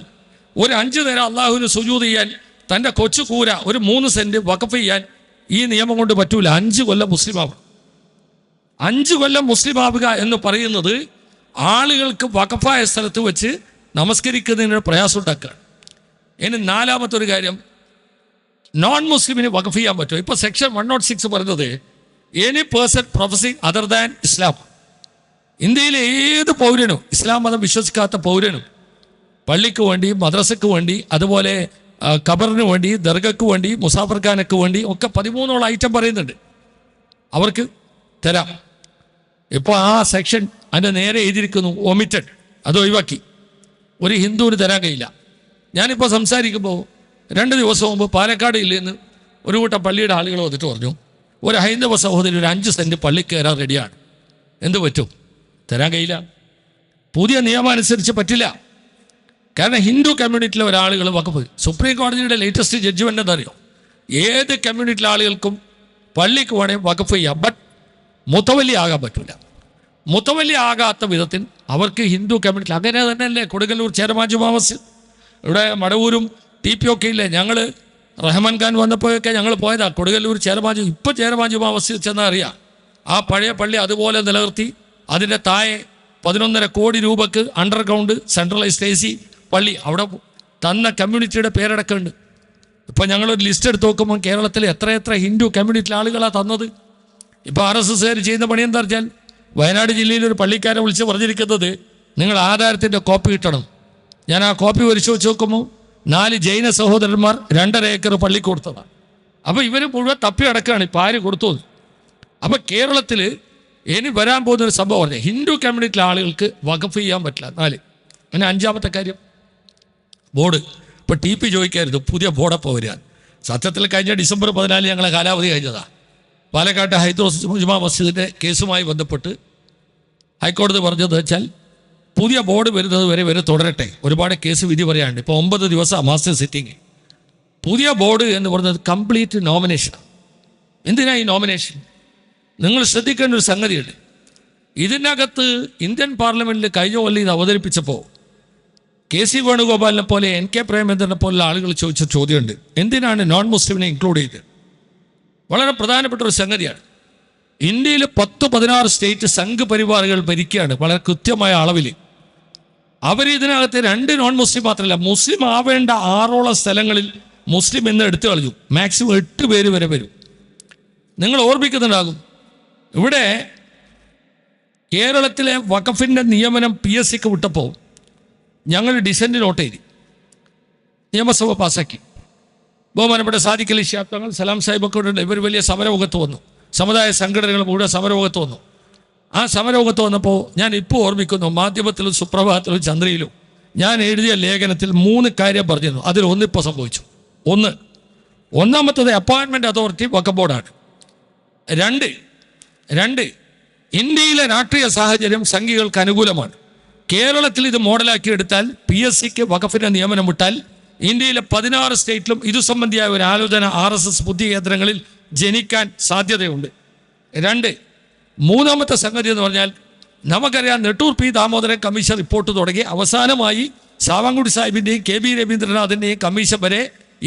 ഒരു 5 നേരം അള്ളാഹുവിന് സുജൂദ് ചെയ്യാൻ തൻ്റെ കൊച്ചു കൂര ഒരു 3 സെൻറ്റ് വഖഫ് ചെയ്യാൻ ഈ നിയമം കൊണ്ട് പറ്റൂല. 5 കൊല്ലം മുസ്ലിം ആവണം. 5 കൊല്ലം മുസ്ലിം ആവുക എന്ന് പറയുന്നത് ആളുകൾക്ക് വഖഫായ സ്ഥലത്ത് വെച്ച് നമസ്കരിക്കുന്നതിന് പ്രയാസം ഉണ്ടാക്കുകയാണ്. ഇനി നാലാമത്തെ ഒരു കാര്യം, നോൺ മുസ്ലിമിന് വഖഫ് ചെയ്യാൻ പറ്റുമോ? ഇപ്പോൾ സെക്ഷൻ 106 പറയുന്നത് any person professing other than Islam. ഇന്ത്യയിലെ ഏത് പൗരനും, ഇസ്ലാം മതം വിശ്വസിക്കാത്ത പൗരനും പള്ളിക്ക് വേണ്ടി, മദ്രസയ്ക്ക് വേണ്ടി, അതുപോലെ ഖബറിന് വേണ്ടി, ദർഗയ്ക്ക് വേണ്ടി, മുസാഫർ ഖാനക്ക് വേണ്ടി ഒക്കെ 13ഓളം ഐറ്റം പറയുന്നുണ്ട്, അവർക്ക് തരാം. ഇപ്പോൾ ആ സെക്ഷൻ അതിൻ്റെ നേരെ എഴുതിയിരിക്കുന്നു ഒമിറ്റഡ്, അത് ഒഴിവാക്കി. ഒരു ഹിന്ദുവിന് തരാൻ കഴിയില്ല. ഞാനിപ്പോൾ സംസാരിക്കുമ്പോൾ 2 ദിവസം മുമ്പ് പാലക്കാട് ജില്ലയിൽ നിന്ന് ഒരു കൂട്ടം പള്ളിയുടെ ആളുകൾ വന്നിട്ട് പറഞ്ഞു, ഒരു ഹൈന്ദവ സഹോദരി ഒരു 5 സെൻറ്റ് പള്ളിക്ക് കയറാൻ റെഡിയാണ്, എന്ത് പറ്റും? തരാൻ കഴിയില്ല. പുതിയ നിയമം അനുസരിച്ച് പറ്റില്ല. കാരണം ഹിന്ദു കമ്മ്യൂണിറ്റിയിലെ ഒരാളുകൾ വഖഫ്, സുപ്രീം കോടതിയുടെ ലേറ്റസ്റ്റ് ജഡ്ജ്മെൻ്റ് എന്നറിയോ, ഏത് കമ്മ്യൂണിറ്റിയിലെ ആളുകൾക്കും പള്ളിക്ക് വേണമെങ്കിൽ വഖഫ് ചെയ്യാം, ബട്ട് മുത്തവല്ലി ആകാൻ പറ്റില്ല. മുത്തവല്ലി ആകാത്ത വിധത്തിൽ അവർക്ക് ഹിന്ദു കമ്മ്യൂണിറ്റി അങ്ങനെ തന്നെയല്ലേ. കൊടുങ്ങല്ലൂർ ചേരമാൻ ജുമാ മസ്ജിദ്, ഇവിടെ മടവൂരും TP ഒക്കെ ഇല്ലേ. ഞങ്ങൾ റഹ്മാൻ ഖാൻ വന്നപ്പോഴൊക്കെ ഞങ്ങൾ പോയതാണ് കൊടുങ്ങല്ലൂർ ചേരമാൻ. ഇപ്പോൾ ചേരമാൻ ജുമാ മസ്ജിദ് ചെന്നാൽ അറിയാം, ആ പഴയ പള്ളി അതുപോലെ നിലനിർത്തി അതിൻ്റെ താഴെ 11.5 കോടി രൂപക്ക് അണ്ടർഗ്രൗണ്ട് സെൻട്രലൈസ്ഡ് AC പള്ളി അവിടെ തന്ന കമ്മ്യൂണിറ്റിയുടെ പേരടക്കമുണ്ട്. ഇപ്പോൾ ഞങ്ങളൊരു ലിസ്റ്റ് എടുത്ത് നോക്കുമ്പോൾ കേരളത്തിൽ എത്ര ഹിന്ദു കമ്മ്യൂണിറ്റിയിലെ ആളുകളാണ് തന്നത്. ഇപ്പോൾ RSSകാർ ചെയ്യുന്ന പണി എന്താ വെച്ചാൽ, വയനാട് ജില്ലയിൽ ഒരു പള്ളിക്കാരെ വിളിച്ച് പറഞ്ഞിരിക്കുന്നത് നിങ്ങൾ ആധാരത്തിൻ്റെ കോപ്പി കിട്ടണം. ഞാൻ ആ കോപ്പി പരിശോധിച്ച് നോക്കുമ്പോൾ 4 ജൈന സഹോദരന്മാർ 2.5 ഏക്കർ പള്ളി കൊടുത്തതാണ്. അപ്പോൾ ഇവർ മുഴുവൻ തപ്പി അടക്കുകയാണ് ഇപ്പോൾ ആര് കൊടുത്തത്. അപ്പം കേരളത്തിൽ ഇനി വരാൻ പോകുന്നൊരു സംഭവം പറഞ്ഞാൽ ഹിന്ദു കമ്മ്യൂണിറ്റിയിലെ ആളുകൾക്ക് വഖഫ് ചെയ്യാൻ പറ്റില്ല. 4. അങ്ങനെ 5-ാമത്തെ കാര്യം ബോർഡ്. ഇപ്പോൾ TP ചോദിക്കായിരുന്നു പുതിയ ബോർഡപ്പോൾ വരിക. സത്യത്തിൽ കഴിഞ്ഞ ഡിസംബർ 14 ഞങ്ങളെ കാലാവധി കഴിഞ്ഞതാണ്. പാലക്കാട്ട് ഹൈദ്രോസ് ജുമാ മസ്ജിദിൻ്റെ കേസുമായി ബന്ധപ്പെട്ട് ഹൈക്കോടതി പറഞ്ഞത് വെച്ചാൽ പുതിയ ബോർഡ് വരുന്നത് വരെ തുടരട്ടെ. ഒരുപാട് കേസ് വിധി പറയാനുണ്ട്. ഇപ്പോൾ 9 ദിവസം മാസ്റ്റർ സിറ്റിങ്. പുതിയ ബോർഡ് എന്ന് പറയുന്നത് കംപ്ലീറ്റ് നോമിനേഷനാണ്. എന്തിനാ ഈ നോമിനേഷൻ? നിങ്ങൾ ശ്രദ്ധിക്കേണ്ട ഒരു സംഗതിയുണ്ട്. ഇതിനകത്ത് ഇന്ത്യൻ പാർലമെൻറ്റിൽ കഴിഞ്ഞ കൊല്ലം ഇത് അവതരിപ്പിച്ചപ്പോൾ KC വേണുഗോപാലിനെ പോലെ NK പ്രേമചന്ദ്രനെ പോലുള്ള ആളുകൾ ചോദിച്ച ചോദ്യമുണ്ട്, എന്തിനാണ് നോൺ മുസ്ലിമിനെ ഇൻക്ലൂഡ് ചെയ്ത്? വളരെ പ്രധാനപ്പെട്ട ഒരു സംഗതിയാണ്. ഇന്ത്യയിൽ 10-16 സ്റ്റേറ്റ് സംഘ് പരിവാറുകൾ ഭരിക്കുകയാണ് വളരെ കൃത്യമായ അളവിൽ. ഇതിനകത്ത് 2 നോൺ മുസ്ലിം മാത്രമല്ല, മുസ്ലിം ആവേണ്ട 6ഓളം സ്ഥലങ്ങളിൽ മുസ്ലിം എന്ന് എടുത്തു കളഞ്ഞു. മാക്സിമം 8 പേര് വരെ വരും. നിങ്ങൾ ഓർമ്മിക്കുന്നുണ്ടാകും, ഇവിടെ കേരളത്തിലെ വഖഫിൻ്റെ നിയമനം PSCക്ക് വിട്ടപ്പോൾ ഞങ്ങൾ ഡിസെൻറ്റ് നോട്ട് എഴുതി, നിയമസഭ പാസ്സാക്കി. ബഹുമാനപ്പെട്ട സാദിഖ് അലി ശിഹാബ് തങ്ങൾ, സലാം സാഹിബൊക്കെ ഉണ്ട്. ഇവർ വലിയ സമരമുഖത്ത് വന്നു. സമുദായ സംഘടനകൾ മുഴുവൻ സമരമുഖത്ത് വന്നു. ആ സമരമുഖത്ത് വന്നപ്പോൾ ഞാൻ ഇപ്പോൾ ഓർമ്മിക്കുന്നു, മാധ്യമത്തിലും സുപ്രഭാതത്തിലും ചന്ദ്രയിലും ഞാൻ എഴുതിയ ലേഖനത്തിൽ 3 കാര്യം പറഞ്ഞിരുന്നു. അതിൽ ഒന്നിപ്പോൾ സംഭവിച്ചു. ഒന്നാമത്തത് അപ്പോയിൻമെൻറ്റ് അതോറിറ്റി വഖഫ് ബോർഡാണ്. 2 ഇന്ത്യയിലെ രാഷ്ട്രീയ സാഹചര്യം സംഘികൾക്ക് അനുകൂലമാണ്. കേരളത്തിൽ ഇത് മോഡലാക്കി എടുത്താൽ PSCക്ക് വഖഫിൻ്റെ നിയമനം വിട്ടാൽ ഇന്ത്യയിലെ 16 സ്റ്റേറ്റിലും ഇതു സംബന്ധിയായ ഒരു ആലോചന RSS ബുദ്ധി കേന്ദ്രങ്ങളിൽ ജനിക്കാൻ സാധ്യതയുണ്ട്. 2 മൂന്നാമത്തെ സംഗതി എന്ന് പറഞ്ഞാൽ നമുക്കറിയാം, Nettoor P Damodaran commission report തുടങ്ങി അവസാനമായി സാവങ്കുടി സാഹിബിൻ്റെയും KB രവീന്ദ്രനാഥിൻ്റെയും കമ്മീഷൻ വരെ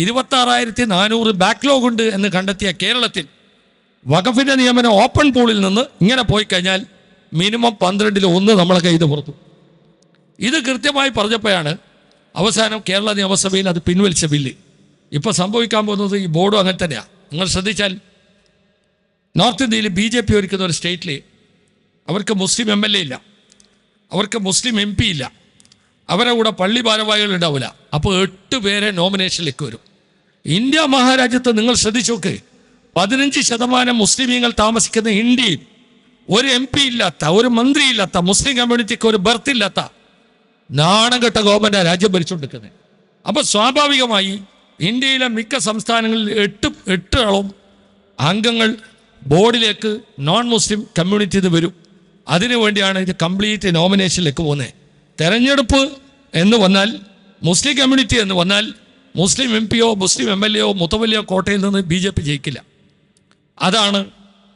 26,400 ബാക്ക്ലോഗ് ഉണ്ട് എന്ന് കണ്ടെത്തിയ കേരളത്തിൽ വഖഫിൻ്റെ നിയമനം ഓപ്പൺ പൂളിൽ നിന്ന് ഇങ്ങനെ പോയി കഴിഞ്ഞാൽ മിനിമം 12-ൽ 1 നമ്മളെ കയ്യിൽ പുറത്തു. ഇത് കൃത്യമായി പറഞ്ഞപ്പോഴാണ് അവസാനം കേരള നിയമസഭയിൽ അത് പിൻവലിച്ച ബില്ല്. ഇപ്പോൾ സംഭവിക്കാൻ പോകുന്നത് ഈ ബോർഡും അങ്ങനെ തന്നെയാണ്. നിങ്ങൾ ശ്രദ്ധിച്ചാൽ നോർത്ത് ഇന്ത്യയിൽ BJP ഒരുക്കുന്ന ഒരു സ്റ്റേറ്റിൽ അവർക്ക് മുസ്ലിം MLA ഇല്ല, അവർക്ക് മുസ്ലിം MP ഇല്ല, അവരുടെ കൂടെ പള്ളി ഭാരവാഹികൾ ഉണ്ടാവില്ല. അപ്പോൾ 8 പേരെ നോമിനേഷനിലേക്ക് വരും. ഇന്ത്യ മഹാരാജ്യത്ത് നിങ്ങൾ ശ്രദ്ധിച്ചു നോക്ക്, 15% മുസ്ലിമീങ്ങൾ താമസിക്കുന്ന ഇന്ത്യയിൽ ഒരു MP ഇല്ലാത്ത, ഒരു മന്ത്രി ഇല്ലാത്ത, മുസ്ലിം കമ്മ്യൂണിറ്റിക്ക് ഒരു ബർത്ത് ഇല്ലാത്ത നാണംകെട്ട ഗവൺമെൻറ്റാണ് രാജ്യം ഭരിച്ചുകൊണ്ടിരിക്കുന്നത്. അപ്പോൾ സ്വാഭാവികമായി ഇന്ത്യയിലെ മിക്ക സംസ്ഥാനങ്ങളിൽ 8 അംഗങ്ങൾ ബോർഡിലേക്ക് നോൺ മുസ്ലിം കമ്മ്യൂണിറ്റിയിൽ നിന്ന് വരും. അതിനുവേണ്ടിയാണ് ഇത് കംപ്ലീറ്റ് നോമിനേഷനിലേക്ക് പോകുന്നത്. തെരഞ്ഞെടുപ്പ് എന്ന് വന്നാൽ, മുസ്ലിം കമ്മ്യൂണിറ്റി എന്ന് വന്നാൽ മുസ്ലിം MP-യോ മുസ്ലിം MLA-യോ മുത്തവല്ലിയോ കോട്ടയിൽ നിന്ന് BJP ജയിക്കില്ല. അതാണ്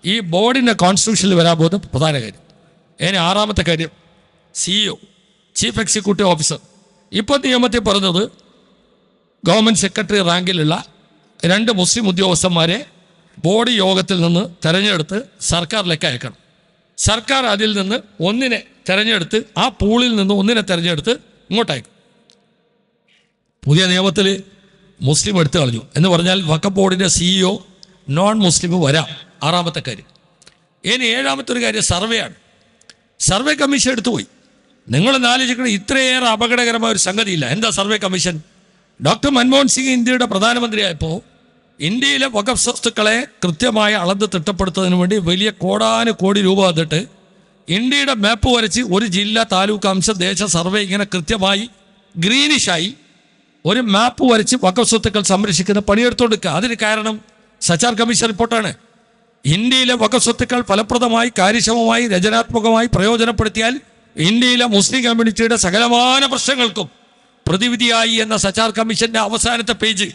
ഈ ബോർഡിൻ്റെ കോൺസ്റ്റിറ്റ്യൂഷനിൽ വരാൻ പോകുന്ന പ്രധാന കാര്യം. ഇനി 6ാമത്തെ കാര്യം, CEO ചീഫ് എക്സിക്യൂട്ടീവ് ഓഫീസർ. ഇപ്പോൾ നിയമത്തിൽ പറഞ്ഞത് ഗവൺമെൻറ് സെക്രട്ടറി റാങ്കിലുള്ള 2 മുസ്ലിം ഉദ്യോഗസ്ഥന്മാരെ ബോർഡ് യോഗത്തിൽ നിന്ന് തിരഞ്ഞെടുത്ത് സർക്കാരിലേക്ക് അയക്കണം. സർക്കാർ അതിൽ നിന്ന് 1 തിരഞ്ഞെടുത്ത്, ആ പൂളിൽ നിന്ന് 1 തിരഞ്ഞെടുത്ത് ഇങ്ങോട്ടയക്കും. പുതിയ നിയമത്തിൽ മുസ്ലിം എടുത്തു കളഞ്ഞു എന്ന് പറഞ്ഞാൽ വഖഫ് ബോർഡിൻ്റെ CEO നോൺ മുസ്ലിം വരാം. 6ാമത്തെ കാര്യം. ഇനി 7ാമത്തെ ഒരു കാര്യം സർവേയാണ്. Survey commission എടുത്തുപോയി. നിങ്ങളൊന്ന് ആലോചിക്കണം, ഇത്രയേറെ അപകടകരമായ ഒരു സംഗതിയില്ല. എന്താ survey commission? Doctor Manmohan Singh ഇന്ത്യയുടെ പ്രധാനമന്ത്രിയായപ്പോൾ ഇന്ത്യയിലെ വഖഫ് സ്വത്തുക്കളെ കൃത്യമായി അളന്ന് തിട്ടപ്പെടുത്തുന്നതിന് വേണ്ടി വലിയ കോടാനുകോടി രൂപ വന്നിട്ട് ഇന്ത്യയുടെ മാപ്പ് വരച്ച് ഒരു ജില്ല, താലൂക്ക്, അംശം, ദേശ സർവേ ഇങ്ങനെ കൃത്യമായി ഗ്രീനിഷായി ഒരു മാപ്പ് വരച്ച് വഖഫ് സ്വത്തുക്കൾ സംരക്ഷിക്കുന്ന പണിയെടുത്തുകൊടുക്കുക. അതിന് കാരണം സച്ചാർ കമ്മീഷൻ റിപ്പോർട്ടാണ്. ഇന്ത്യയിലെ വഖഫ് സ്വത്തുക്കൾ ഫലപ്രദമായി, കാര്യക്ഷമമായി, രചനാത്മകമായി പ്രയോജനപ്പെടുത്തിയാൽ ഇന്ത്യയിലെ മുസ്ലിം കമ്മ്യൂണിറ്റിയുടെ സകലമാന പ്രശ്നങ്ങൾക്കും പ്രതിവിധിയായി എന്ന സച്ചാർ കമ്മീഷൻ്റെ അവസാനത്തെ പേജ്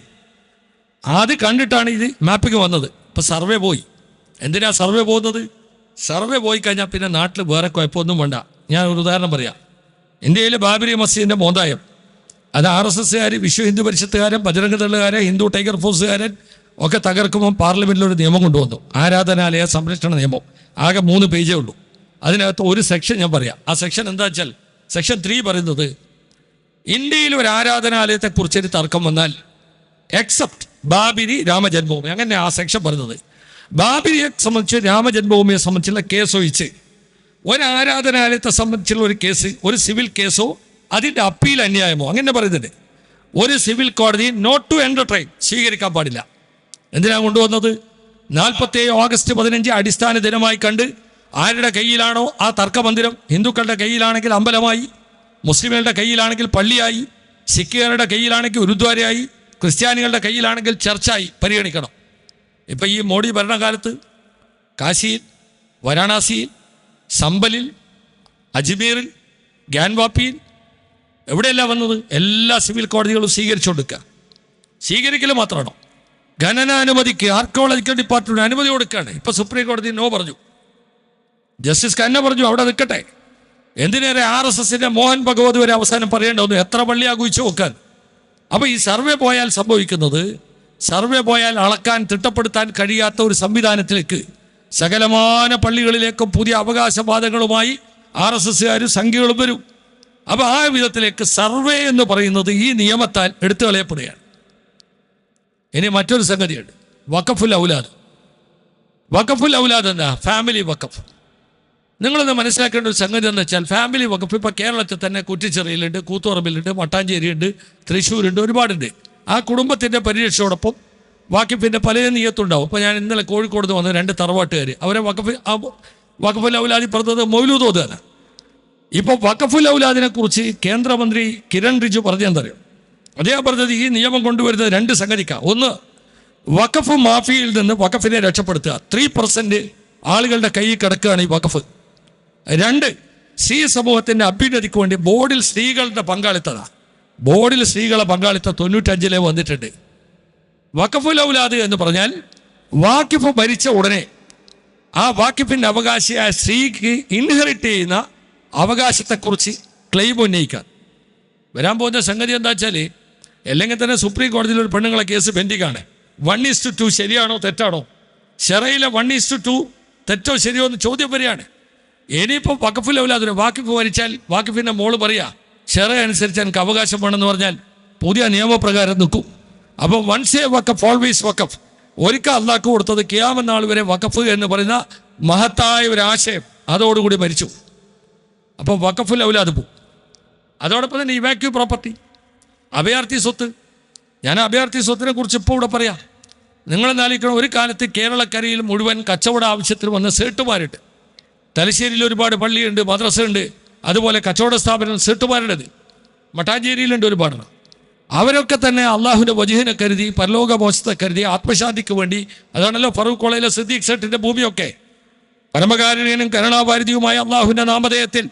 അത് കണ്ടിട്ടാണ് ഇത് മാപ്പിംഗ് വന്നത്. ഇപ്പം സർവേ പോയി. എന്തിനാ സർവേ പോകുന്നത്? സർവേ പോയി കഴിഞ്ഞാൽ പിന്നെ നാട്ടിൽ വേറെ കുഴപ്പമൊന്നും വേണ്ട. ഞാൻ ഒരു ഉദാഹരണം പറയാം. ഇന്ത്യയിലെ ബാബരി മസ്ജിദിൻ്റെ മോന്തായം അത് RSSകാർ, വിശ്വ ഹിന്ദു പരിഷത്തുകാരൻ, ബജറംഗ് ദളുകാരൻ, ഹിന്ദു ടൈഗർ ഫോഴ്സുകാരൻ ഒക്കെ തകർക്കുമ്പോൾ പാർലമെൻറ്റിലൊരു നിയമം കൊണ്ടുവന്നു, ആരാധനാലയ സംരക്ഷണ നിയമം. ആകെ 3 പേജേ ഉള്ളൂ. അതിനകത്ത് ഒരു സെക്ഷൻ ഞാൻ പറയാം. ആ സെക്ഷൻ എന്താ വെച്ചാൽ സെക്ഷൻ 3 പറയുന്നത്, ഇന്ത്യയിൽ ഒരു ആരാധനാലയത്തെക്കുറിച്ചൊരു തർക്കം വന്നാൽ എക്സെപ്റ്റ് ബാബരി രാമജന്മഭൂമി, അങ്ങനെ ആ സെക്ഷൻ പറയുന്നത്. ബാബരിയെ സംബന്ധിച്ച്, രാമജന്മഭൂമിയെ സംബന്ധിച്ചുള്ള കേസ് ഒഴിച്ച് ഒരു ആരാധനാലയത്തെ സംബന്ധിച്ചുള്ള ഒരു കേസ്, ഒരു സിവിൽ കേസോ അതിൻ്റെ അപ്പീൽ അന്യായമോ അങ്ങനെ പറയുന്നുണ്ട്. ഒരു സിവിൽ കോടതി നോട്ട് ടു എൻ്റർടൈൻ സ്വീകരിക്കാൻ പാടില്ല. എന്തിനാണ് കൊണ്ടുവന്നത്? 47 ഓഗസ്റ്റ് 15 അടിസ്ഥാന ദിനമായി കണ്ട് ആരുടെ കയ്യിലാണോ ആ തർക്കമന്ദിരം, ഹിന്ദുക്കളുടെ കയ്യിലാണെങ്കിൽ അമ്പലമായി, മുസ്ലിമുകളുടെ കയ്യിലാണെങ്കിൽ പള്ളിയായി, സിഖുകാരുടെ കയ്യിലാണെങ്കിൽ ഗുരുദ്വാരയായി, ക്രിസ്ത്യാനികളുടെ കയ്യിലാണെങ്കിൽ ചർച്ചായി പരിഗണിക്കണം. ഇപ്പം ഈ മോഡി ഭരണകാലത്ത് കാശിയിൽ, വാരാണസിയിൽ, സംബലിൽ, അജ്മീറിൽ, ഗ്യാൻവാപ്പിയിൽ എവിടെയല്ല വന്നത്? എല്ലാ സിവിൽ കോടതികളും സ്വീകരിച്ചുകൊടുക്കുക. സ്വീകരിക്കൽ മാത്രമാണോ? ഖനനാനുമതിക്ക് ആർക്കിയോളജിക്കൽ ഡിപ്പാർട്ട്മെൻറ്റ് അനുമതി കൊടുക്കുകയാണ്. ഇപ്പോൾ സുപ്രീം കോടതി നോ പറഞ്ഞു. ജസ്റ്റിസ് ഖന്ന പറഞ്ഞു അവിടെ നിൽക്കട്ടെ. എന്തിനേറെ RSSന്റെ മോഹൻ ഭഗവത് വരെ അവസാനം പറയേണ്ട ഒന്ന് എത്ര പള്ളിയാ കുഴിച്ചു നോക്കാൻ. അപ്പോൾ ഈ സർവേ പോയാൽ സംഭവിക്കുന്നത്, സർവേ പോയാൽ അളക്കാൻ തിട്ടപ്പെടുത്താൻ കഴിയാത്ത ഒരു സംവിധാനത്തിലേക്ക് സകലമാന പള്ളികളിലേക്കും പുതിയ അവകാശവാദങ്ങളുമായി RSSകാരും സംഖ്യകളും വരും. അപ്പോൾ ആ വിധത്തിലേക്ക് സർവേ എന്ന് പറയുന്നത് ഈ നിയമത്താൽ എടുത്തു കളയപ്പെടുകയാണ്. ഇനി മറ്റൊരു സംഗതിയുണ്ട്, വഖഫുൽ ഔലാദ്. വഖഫുൽ ഔലാദ് എന്താ? ഫാമിലി വഖഫ്. നിങ്ങളൊന്ന് മനസ്സിലാക്കേണ്ട ഒരു സംഗതി എന്ന് വെച്ചാൽ, ഫാമിലി വഖഫ് ഇപ്പോൾ കേരളത്തിൽ തന്നെ കുറ്റിച്ചിറയിലുണ്ട്, കൂത്തുപറമ്പിലുണ്ട്, മട്ടാഞ്ചേരിയുണ്ട്, തൃശ്ശൂരുണ്ട്, ഒരുപാടുണ്ട്. ആ കുടുംബത്തിൻ്റെ പരിരക്ഷയോടൊപ്പം വഖഫിൻ്റെ പല നിയത്തുണ്ടാവും. ഇപ്പോൾ ഞാൻ ഇന്നലെ കോഴിക്കോട് നിന്ന് വന്ന 2 തറവാട്ടുകാർ, അവരെ വഖഫുൽ ഔലാദി പറഞ്ഞത് മൗലൂദ് ഓതുകയാണ്. ഇപ്പോൾ വഖഫുൽ ഔലാദിനെ കുറിച്ച് കേന്ദ്രമന്ത്രി കിരൺ റിജിജു പറഞ്ഞെന്തറിയോ? അദ്ദേഹം പറഞ്ഞത് ഈ നിയമം കൊണ്ടുവരുന്നത് 2 സംഗതിക്കാണ്. ഒന്ന്, വഖഫ് മാഫിയയിൽ നിന്ന് വഖഫിനെ രക്ഷപ്പെടുത്തുക. 3% ആളുകളുടെ കയ്യിൽ കിടക്കുകയാണ് ഈ വഖഫ്. 2, സ്ത്രീ സമൂഹത്തിൻ്റെ അഭ്യുന്നതിക്ക് വേണ്ടി ബോർഡിൽ സ്ത്രീകളുടെ പങ്കാളിത്തതാണ്. ബോർഡിൽ സ്ത്രീകളെ പങ്കാളിത്തം 95 വന്നിട്ടുണ്ട്. വഖഫുൽ ഔലാദ് എന്ന് പറഞ്ഞാൽ വാക്കിഫ് ഭരിച്ച ഉടനെ ആ വാക്കിഫിൻ്റെ അവകാശിയായ സ്ത്രീക്ക് ഇൻഹെറിറ്റ് ചെയ്യുന്ന അവകാശത്തെക്കുറിച്ച് ക്ലെയിം ഉന്നയിക്കാൻ. വരാൻ പോകുന്ന സംഗതി എന്താ വെച്ചാൽ, അല്ലെങ്കിൽ തന്നെ സുപ്രീം കോടതിയിൽ ഒരു പെണ്ണുങ്ങളെ കേസ് പെൻഡിങ്ങാണ്. 1:2 ശരിയാണോ തെറ്റാണോ? ഷെറയിലെ 1:2 തെറ്റോ ശരിയോ എന്ന് ചോദ്യം വരികയാണ്. ഇനിയിപ്പോൾ വഖഫുൽ ഔലാദിന് വാക്കിഫ് ഭരിച്ചാൽ വാക്കിഫിൻ്റെ മോള് പറയുക ഷെറ അനുസരിച്ച് എനിക്ക് അവകാശം വേണമെന്ന് പറഞ്ഞാൽ പുതിയ നിയമപ്രകാരം നിൽക്കും. അപ്പോൾ വൺസ് എ വഖഫ് ഓൾവേസ് വഖഫ്. ഒരിക്കൽ അള്ളാഹ് കൊടുത്തത് ഖിയാമത്ത് നാൾ വരെ വഖഫ് എന്ന് പറയുന്ന മഹത്തായ ഒരു ആശയം അതോടുകൂടി മരിച്ചു. അപ്പോൾ വഖഫുൽ ഔലാദ് പോകും. അതോടൊപ്പം തന്നെ ഇവാക്യൂ പ്രോപ്പർട്ടി, അഭയാർത്ഥി സ്വത്ത്. ഞാൻ അഭയാർത്ഥി സ്വത്തിനെ കുറിച്ച് ഇപ്പോൾ ഇവിടെ പറയാം. നിങ്ങൾ നാലിക്കണം, ഒരു കാലത്ത് കേരളക്കരയിൽ മുഴുവൻ കച്ചവട ആവശ്യത്തിന് വന്ന സേട്ടുമാരുണ്ട്. തലശ്ശേരിയിൽ ഒരുപാട് പള്ളിയുണ്ട്, മദ്രസയുണ്ട്, അതുപോലെ കച്ചവട സ്ഥാപനം സേട്ടുമാരുടേത്. മട്ടാഞ്ചേരിയിലുണ്ട് ഒരുപാട്. അവരൊക്കെ തന്നെ അള്ളാഹുവിൻ്റെ വജഹിനെ കരുതി, പരലോക മോശത്തെ കരുതി, ആത്മശാന്തിക്ക് വേണ്ടി. അതാണല്ലോ ഫറൂഖ് കോളേജിലെ സിദ്ദീഖ് സേട്ടിൻ്റെ ഭൂമിയൊക്കെ. പരമകാരുണ്യനും കരുണാഭാരതിയുമായ അള്ളാഹുവിൻ്റെ നാമധേയത്തിൽ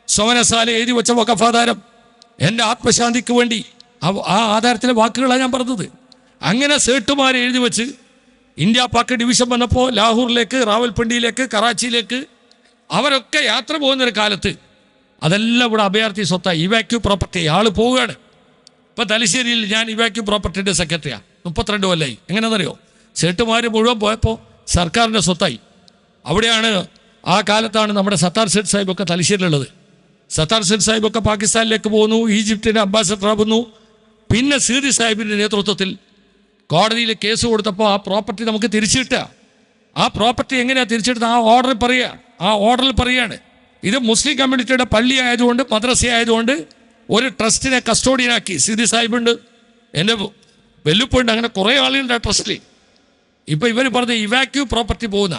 സോമനസാല എഴുതി വെച്ച വഖഫാധാരം എൻ്റെ ആത്മശാന്തിക്ക് വേണ്ടി. ആ ആധാരത്തിലെ വാക്കുകളാണ് ഞാൻ പറഞ്ഞത്. അങ്ങനെ സേട്ടുമാർ എഴുതി വെച്ച് ഇന്ത്യ പാക് ഡിവിഷൻ വന്നപ്പോൾ ലാഹോറിലേക്ക്, റാവൽപിണ്ടിയിലേക്ക്, കറാച്ചിയിലേക്ക് അവരൊക്കെ യാത്ര പോകുന്നൊരു കാലത്ത് അതെല്ലാം ഇവിടെ അഭയാർത്ഥി സ്വത്തായി, ഇവാക്യൂ പ്രോപ്പർട്ടി. ആൾ പോവുകയാണ്. ഇപ്പം തലശ്ശേരിയിൽ ഞാൻ ഇവാക്യൂ പ്രോപ്പർട്ടിൻ്റെ സെക്രട്ടറിയാണ്, 32 കൊല്ലമായി. എങ്ങനെയാണെന്നറിയോ? സേട്ടുമാർ മുഴുവൻ പോയപ്പോൾ സർക്കാരിൻ്റെ സ്വത്തായി. അവിടെയാണ് ആ കാലത്താണ് നമ്മുടെ സത്താർ സെഡ് സാഹിബൊക്കെ തലശ്ശേരിയിലുള്ളത്. സത്താർ സെഡ് സാഹിബൊക്കെ പാകിസ്ഥാനിലേക്ക് പോകുന്നു, ഈജിപ്തിൻ്റെ അംബാസഡർ ആകുന്നു. പിന്നെ സീതി സാഹിബിൻ്റെ നേതൃത്വത്തിൽ കോടതിയിൽ കേസ് കൊടുത്തപ്പോൾ ആ പ്രോപ്പർട്ടി നമുക്ക് തിരിച്ചു കിട്ടുക. ആ പ്രോപ്പർട്ടി എങ്ങനെയാണ് തിരിച്ചെടുത്തത്? ആ ഓർഡറിൽ പറയുകയാണ്, ഇത് മുസ്ലിം കമ്മ്യൂണിറ്റിയുടെ പള്ളി ആയതുകൊണ്ട്, മദ്രസ ആയതുകൊണ്ട് ഒരു ട്രസ്റ്റിനെ കസ്റ്റോഡിയനാക്കി. സീതി സാഹിബുണ്ട്, എൻ്റെ വെല്ലുപ്പുണ്ട്, അങ്ങനെ കുറേ ആളുകളുണ്ട് ആ ട്രസ്റ്റിൽ. ഇപ്പോൾ ഇവർ പറഞ്ഞ ഇവാക്യൂ പ്രോപ്പർട്ടി പോകുന്ന,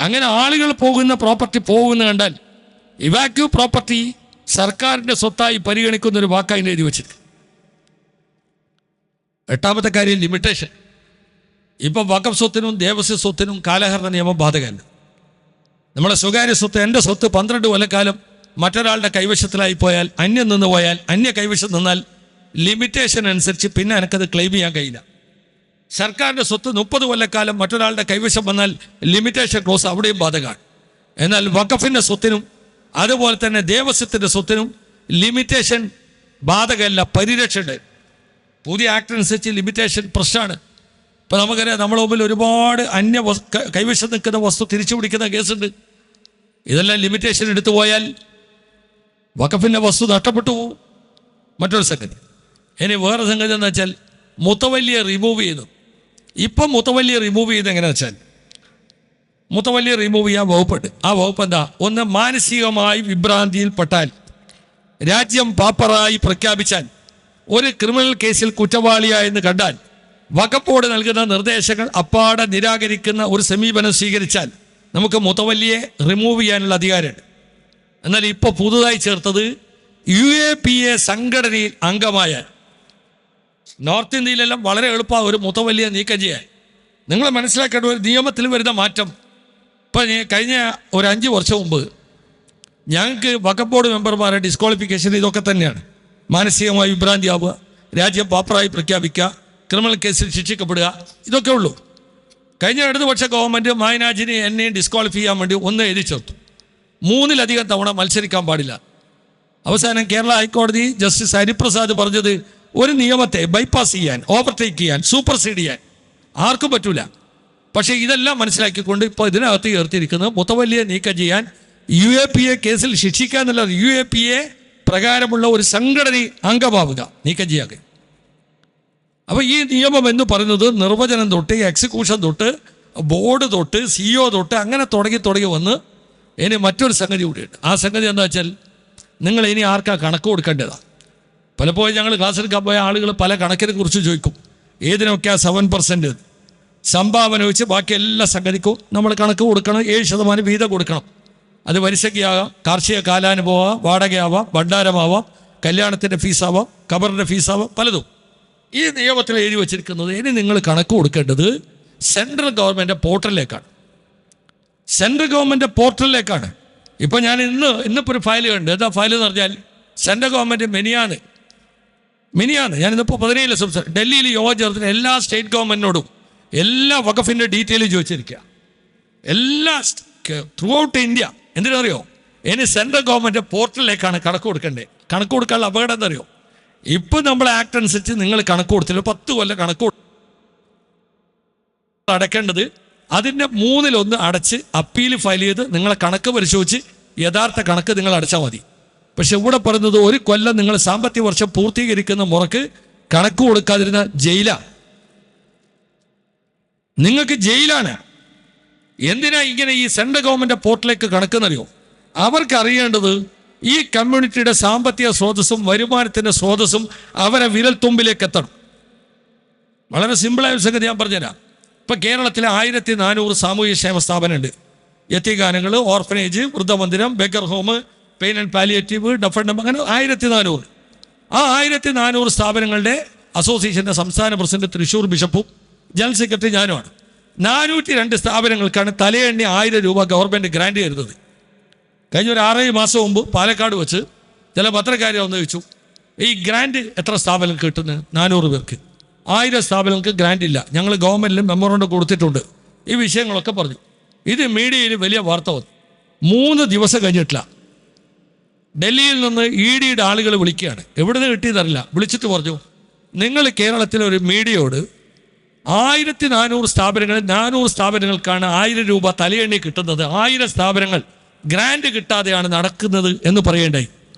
അങ്ങനെ ആളുകൾ പോകുന്ന പ്രോപ്പർട്ടി പോകുന്ന കണ്ടാൽ ഇവാക്യൂ പ്രോപ്പർട്ടി സർക്കാരിൻ്റെ സ്വത്തായി പരിഗണിക്കുന്നൊരു വാക്കായി എഴുതി വെച്ചിട്ട്. 8ാമത്തെ കാര്യം ലിമിറ്റേഷൻ. ഇപ്പം വഖഫ് സ്വത്തിനും ദേവസ്വ സ്വത്തിനും കാലഹരണ നിയമം ബാധകമല്ല. നമ്മളെ സ്വകാര്യ സ്വത്ത്, എൻ്റെ സ്വത്ത് 12 കൊല്ലക്കാലം മറ്റൊരാളുടെ കൈവശത്തിലായി പോയാൽ, അന്യം നിന്ന് പോയാൽ, അന്യ കൈവശം നിന്നാൽ ലിമിറ്റേഷൻ അനുസരിച്ച് പിന്നെ എനിക്കത് ക്ലെയിം ചെയ്യാൻ കഴിയില്ല. സർക്കാരിൻ്റെ സ്വത്ത് 30 കൊല്ലക്കാലം മറ്റൊരാളുടെ കൈവശം വന്നാൽ ലിമിറ്റേഷൻ ക്ലോസ് അവിടെയും ബാധകമാണ്. എന്നാൽ വഖഫിൻ്റെ സ്വത്തിനും അതുപോലെ തന്നെ ദേവസ്വത്തിൻ്റെ സ്വത്തിനും ലിമിറ്റേഷൻ ബാധകമല്ല, പരിരക്ഷയുണ്ട്. പുതിയ ആക്ട് അനുസരിച്ച് ലിമിറ്റേഷൻ പ്രശ്നമാണ്. ഇപ്പോൾ നമുക്കറിയാം, നമ്മുടെ മുമ്പിൽ ഒരുപാട് കൈവശം നിൽക്കുന്ന വസ്തു തിരിച്ചു പിടിക്കുന്ന കേസുണ്ട്. ഇതെല്ലാം ലിമിറ്റേഷൻ എടുത്തു പോയാൽ വഖഫിൻ്റെ വസ്തു നഷ്ടപ്പെട്ടു പോകും. മറ്റൊരു സംഗതി. ഇനി വേറെ സംഗതി എന്ന് വെച്ചാൽ മുത്തവല്ലിയെ റിമൂവ് ചെയ്തു. ഇപ്പം മുത്തവല്ലിയെ റിമൂവ് ചെയ്ത് എങ്ങനെയാണെന്ന് വെച്ചാൽ, മുത്തവല്ലിയെ റിമൂവ് ചെയ്യാൻ വകുപ്പുണ്ട്. ആ വകുപ്പ് എന്താ? ഒന്ന്, മാനസികമായി വിഭ്രാന്തിയിൽപ്പെട്ടാൽ, രാജ്യം പാപ്പറായി പ്രഖ്യാപിച്ചാൽ, ഒരു ക്രിമിനൽ കേസിൽ കുറ്റവാളിയായെന്ന് കണ്ടാൽ വഖഫ് ബോർഡ് നൽകുന്ന നിർദ്ദേശങ്ങൾ അപ്പാടെ നിരാകരിക്കുന്ന ഒരു സമീപനം സ്വീകരിച്ചാൽ നമുക്ക് മുതവല്ലിയെ റിമൂവ് ചെയ്യാനുള്ള അധികാരമുണ്ട്. എന്നാൽ ഇപ്പോൾ പുതുതായി ചേർത്തത് UAPA സംഘടനയിൽ അംഗമായ നോർത്ത് ഇന്ത്യയിലെല്ലാം വളരെ എളുപ്പമാണ് ഒരു മുതവല്ലിയെ നീക്കം ചെയ്യാൻ. നിങ്ങൾ മനസ്സിലാക്കേണ്ട ഒരു നിയമത്തിൽ വരുന്ന മാറ്റം. ഇപ്പം കഴിഞ്ഞ ഒരു 5 വർഷം മുമ്പ് ഞങ്ങൾക്ക് വഖഫ് ബോർഡ് മെമ്പർമാരെ ഡിസ്ക്വാളിഫിക്കേഷൻ ഇതൊക്കെ തന്നെയാണ്. മാനസികമായി വിഭ്രാന്തിയാവുക, രാജ്യം പാപ്പറായി പ്രഖ്യാപിക്കുക, ക്രിമിനൽ കേസിൽ ശിക്ഷിക്കപ്പെടുക, ഇതൊക്കെ ഉള്ളൂ. കഴിഞ്ഞ ഇടതുപക്ഷ ഗവൺമെൻറ് മായനാജിനെ എന്നെയും ഡിസ്ക്വാളിഫൈ ചെയ്യാൻ വേണ്ടി ഒന്ന് എഴുതി ചേർത്തു. 3-ലധികം തവണ മത്സരിക്കാൻ പാടില്ല. അവസാനം കേരള ഹൈക്കോടതി ജസ്റ്റിസ് ഹരിപ്രസാദ് പറഞ്ഞത് ഒരു നിയമത്തെ ബൈപ്പാസ് ചെയ്യാൻ, ഓവർടേക്ക് ചെയ്യാൻ, സൂപ്പർസീഡ് ചെയ്യാൻ ആർക്കും പറ്റൂല. പക്ഷേ ഇതെല്ലാം മനസ്സിലാക്കിക്കൊണ്ട് ഇപ്പോൾ ഇതിനകത്ത് ചേർത്തിരിക്കുന്നത് മുതവല്ലിയെ നീക്കം ചെയ്യാൻ UAPA കേസിൽ ശിക്ഷിക്കുക എന്നുള്ളത് UAPA പ്രകാരമുള്ള ഒരു സംഘടന അംഗമാവുക, നീക്കം ചെയ്യാതെ. അപ്പോൾ ഈ നിയമം എന്ന് പറയുന്നത് നിർവചനം തൊട്ട് എക്സിക്യൂഷൻ തൊട്ട് ബോർഡ് തൊട്ട് CEO തൊട്ട് അങ്ങനെ തുടങ്ങി വന്ന് ഇനി മറ്റൊരു സംഗതി കൂടിയുണ്ട്. ആ സംഗതി എന്താ വെച്ചാൽ നിങ്ങൾ ഇനി ആർക്കാ കണക്ക് കൊടുക്കേണ്ടതാണ്. പലപ്പോഴും ഞങ്ങൾ ക്ലാസ് എടുക്കാൻ പോയ ആളുകൾ പല കണക്കിനെ കുറിച്ച് ചോദിക്കും. ഏതിനൊക്കെയാ 7% സംഭാവന വെച്ച് ബാക്കി എല്ലാ സംഗതിക്കും നമ്മൾ കണക്ക് കൊടുക്കണം. 7% വീതം കൊടുക്കണം. അത് വരിസയ്ക്കാകാം, കാർഷിക കാലാനുഭവം, വാടകയാവാം, ഭണ്ഡാരമാവാം, കല്യാണത്തിൻ്റെ ഫീസാവാം, ഖബറിൻ്റെ ഫീസാവാം, പലതും. ഈ നിയമത്തിൽ എഴുതി വച്ചിരിക്കുന്നത് ഇനി നിങ്ങൾ കണക്ക് കൊടുക്കേണ്ടത് സെൻട്രൽ ഗവൺമെൻറ് പോർട്ടലിലേക്കാണ്. സെൻട്രൽ ഗവൺമെൻറ് പോർട്ടലിലേക്കാണ്. ഇപ്പം ഞാൻ ഇന്നിപ്പോൾ ഒരു ഫയൽ കണ്ട്. എന്താ ഫയൽ എന്ന് പറഞ്ഞാൽ സെൻട്രൽ ഗവൺമെൻറ് മിനിയാന്ന് ഞാനിന്നിപ്പോൾ 17 സംസ്ഥാനം ഡൽഹിയിൽ യോഗം ചേർത്തിന് എല്ലാ സ്റ്റേറ്റ് ഗവൺമെൻറ്റിനോടും എല്ലാ വഖഫിൻ്റെ ഡീറ്റെയിൽ ചോദിച്ചിരിക്കുക. എല്ലാ ത്രൂ ഔട്ട് ഇന്ത്യ. എന്തിനറിയോ? ഇനി സെൻട്രൽ ഗവൺമെൻറ് പോർട്ടലിലേക്കാണ് കണക്ക് കൊടുക്കേണ്ടത്. കണക്ക് കൊടുക്കാനുള്ള അപകടം എന്തറിയോ? ഇപ്പം നമ്മൾ ആക്ട് അനുസരിച്ച് നിങ്ങൾ കണക്ക് കൊടുത്തില്ല, 10 കൊല്ലം കണക്ക് അടയ്ക്കേണ്ടത് അതിൻ്റെ 1/3 അടച്ച് അപ്പീൽ ഫയൽ ചെയ്ത് നിങ്ങളെ കണക്ക് പരിശോധിച്ച് യഥാർത്ഥ കണക്ക് നിങ്ങൾ അടച്ചാൽ മതി. പക്ഷെ ഇവിടെ പറയുന്നത് 1 കൊല്ലം നിങ്ങൾ സാമ്പത്തിക വർഷം പൂർത്തീകരിക്കുന്ന മുറക്ക് കണക്ക് കൊടുക്കാതിരുന്ന ജയിലാണ്. നിങ്ങൾക്ക് ജയിലാണ്. എന്തിനാ ഇങ്ങനെ ഈ സെൻട്രൽ ഗവൺമെൻറ് പോർട്ടലിലേക്ക് കണക്കെന്നറിയോ? അവർക്ക് അറിയേണ്ടത് ഈ കമ്മ്യൂണിറ്റിയുടെ സാമ്പത്തിക സ്രോതസ്സും വരുമാനത്തിൻ്റെ സ്രോതസ്സും അവരെ വിരൽത്തുമ്പിലേക്ക് എത്തണം. വളരെ സിമ്പിളായ ഒരു സംഗതി ഞാൻ പറഞ്ഞുതരാം. ഇപ്പം കേരളത്തിലെ 1400 സാമൂഹ്യ ക്ഷേമ സ്ഥാപനമുണ്ട്. യതീംഖാനകൾ, ഓർഫനേജ്, വൃദ്ധമന്ദിരം, beggar home, pain and palliative, deaf and dumb, അങ്ങനെ 1400. ആ 1400 സ്ഥാപനങ്ങളുടെ അസോസിയേഷൻ്റെ സംസ്ഥാന പ്രസിഡന്റ് തൃശ്ശൂർ ബിഷപ്പും ജനറൽ സെക്രട്ടറി ഞാനുമാണ്. 402 സ്ഥാപനങ്ങൾക്കാണ് തലയെണ്ണി 1000 രൂപ ഗവൺമെൻറ് ഗ്രാൻഡ് ചെയ്തത്. കഴിഞ്ഞ ഒരു 6 മാസം മുമ്പ് പാലക്കാട് വെച്ച് ചില പത്രക്കാരെ ഒന്ന് ചോദിച്ചു, ഈ ഗ്രാൻഡ് എത്ര സ്ഥാപനങ്ങൾക്ക് കിട്ടുന്നത്? 400 പേർക്ക്. 1000 സ്ഥാപനങ്ങൾക്ക് ഗ്രാൻഡ് ഇല്ല. ഞങ്ങൾ ഗവൺമെൻറ്റിലും മെമ്മോറണ്ടം കൊടുത്തിട്ടുണ്ട്. ഈ വിഷയങ്ങളൊക്കെ പറഞ്ഞു. ഇത് മീഡിയയിൽ വലിയ വാർത്ത വന്നു. 3 ദിവസം കഴിഞ്ഞിട്ടില്ല. ഡൽഹിയിൽ നിന്ന് EDയുടെ ആളുകൾ വിളിക്കുകയാണ്. എവിടെ നിന്ന് കിട്ടിയതറിയില്ല. വിളിച്ചിട്ട് പറഞ്ഞു, നിങ്ങൾ കേരളത്തിലെ ഒരു മീഡിയയോട് 1400 സ്ഥാപനങ്ങളിൽ 400 സ്ഥാപനങ്ങൾക്കാണ് 1000 രൂപ തലയെണ്ണി കിട്ടുന്നത്, 1000 സ്ഥാപനങ്ങൾ ഗ്രാൻഡ് കിട്ടാതെയാണ് നടക്കുന്നത് എന്ന് പറയേണ്ടായി.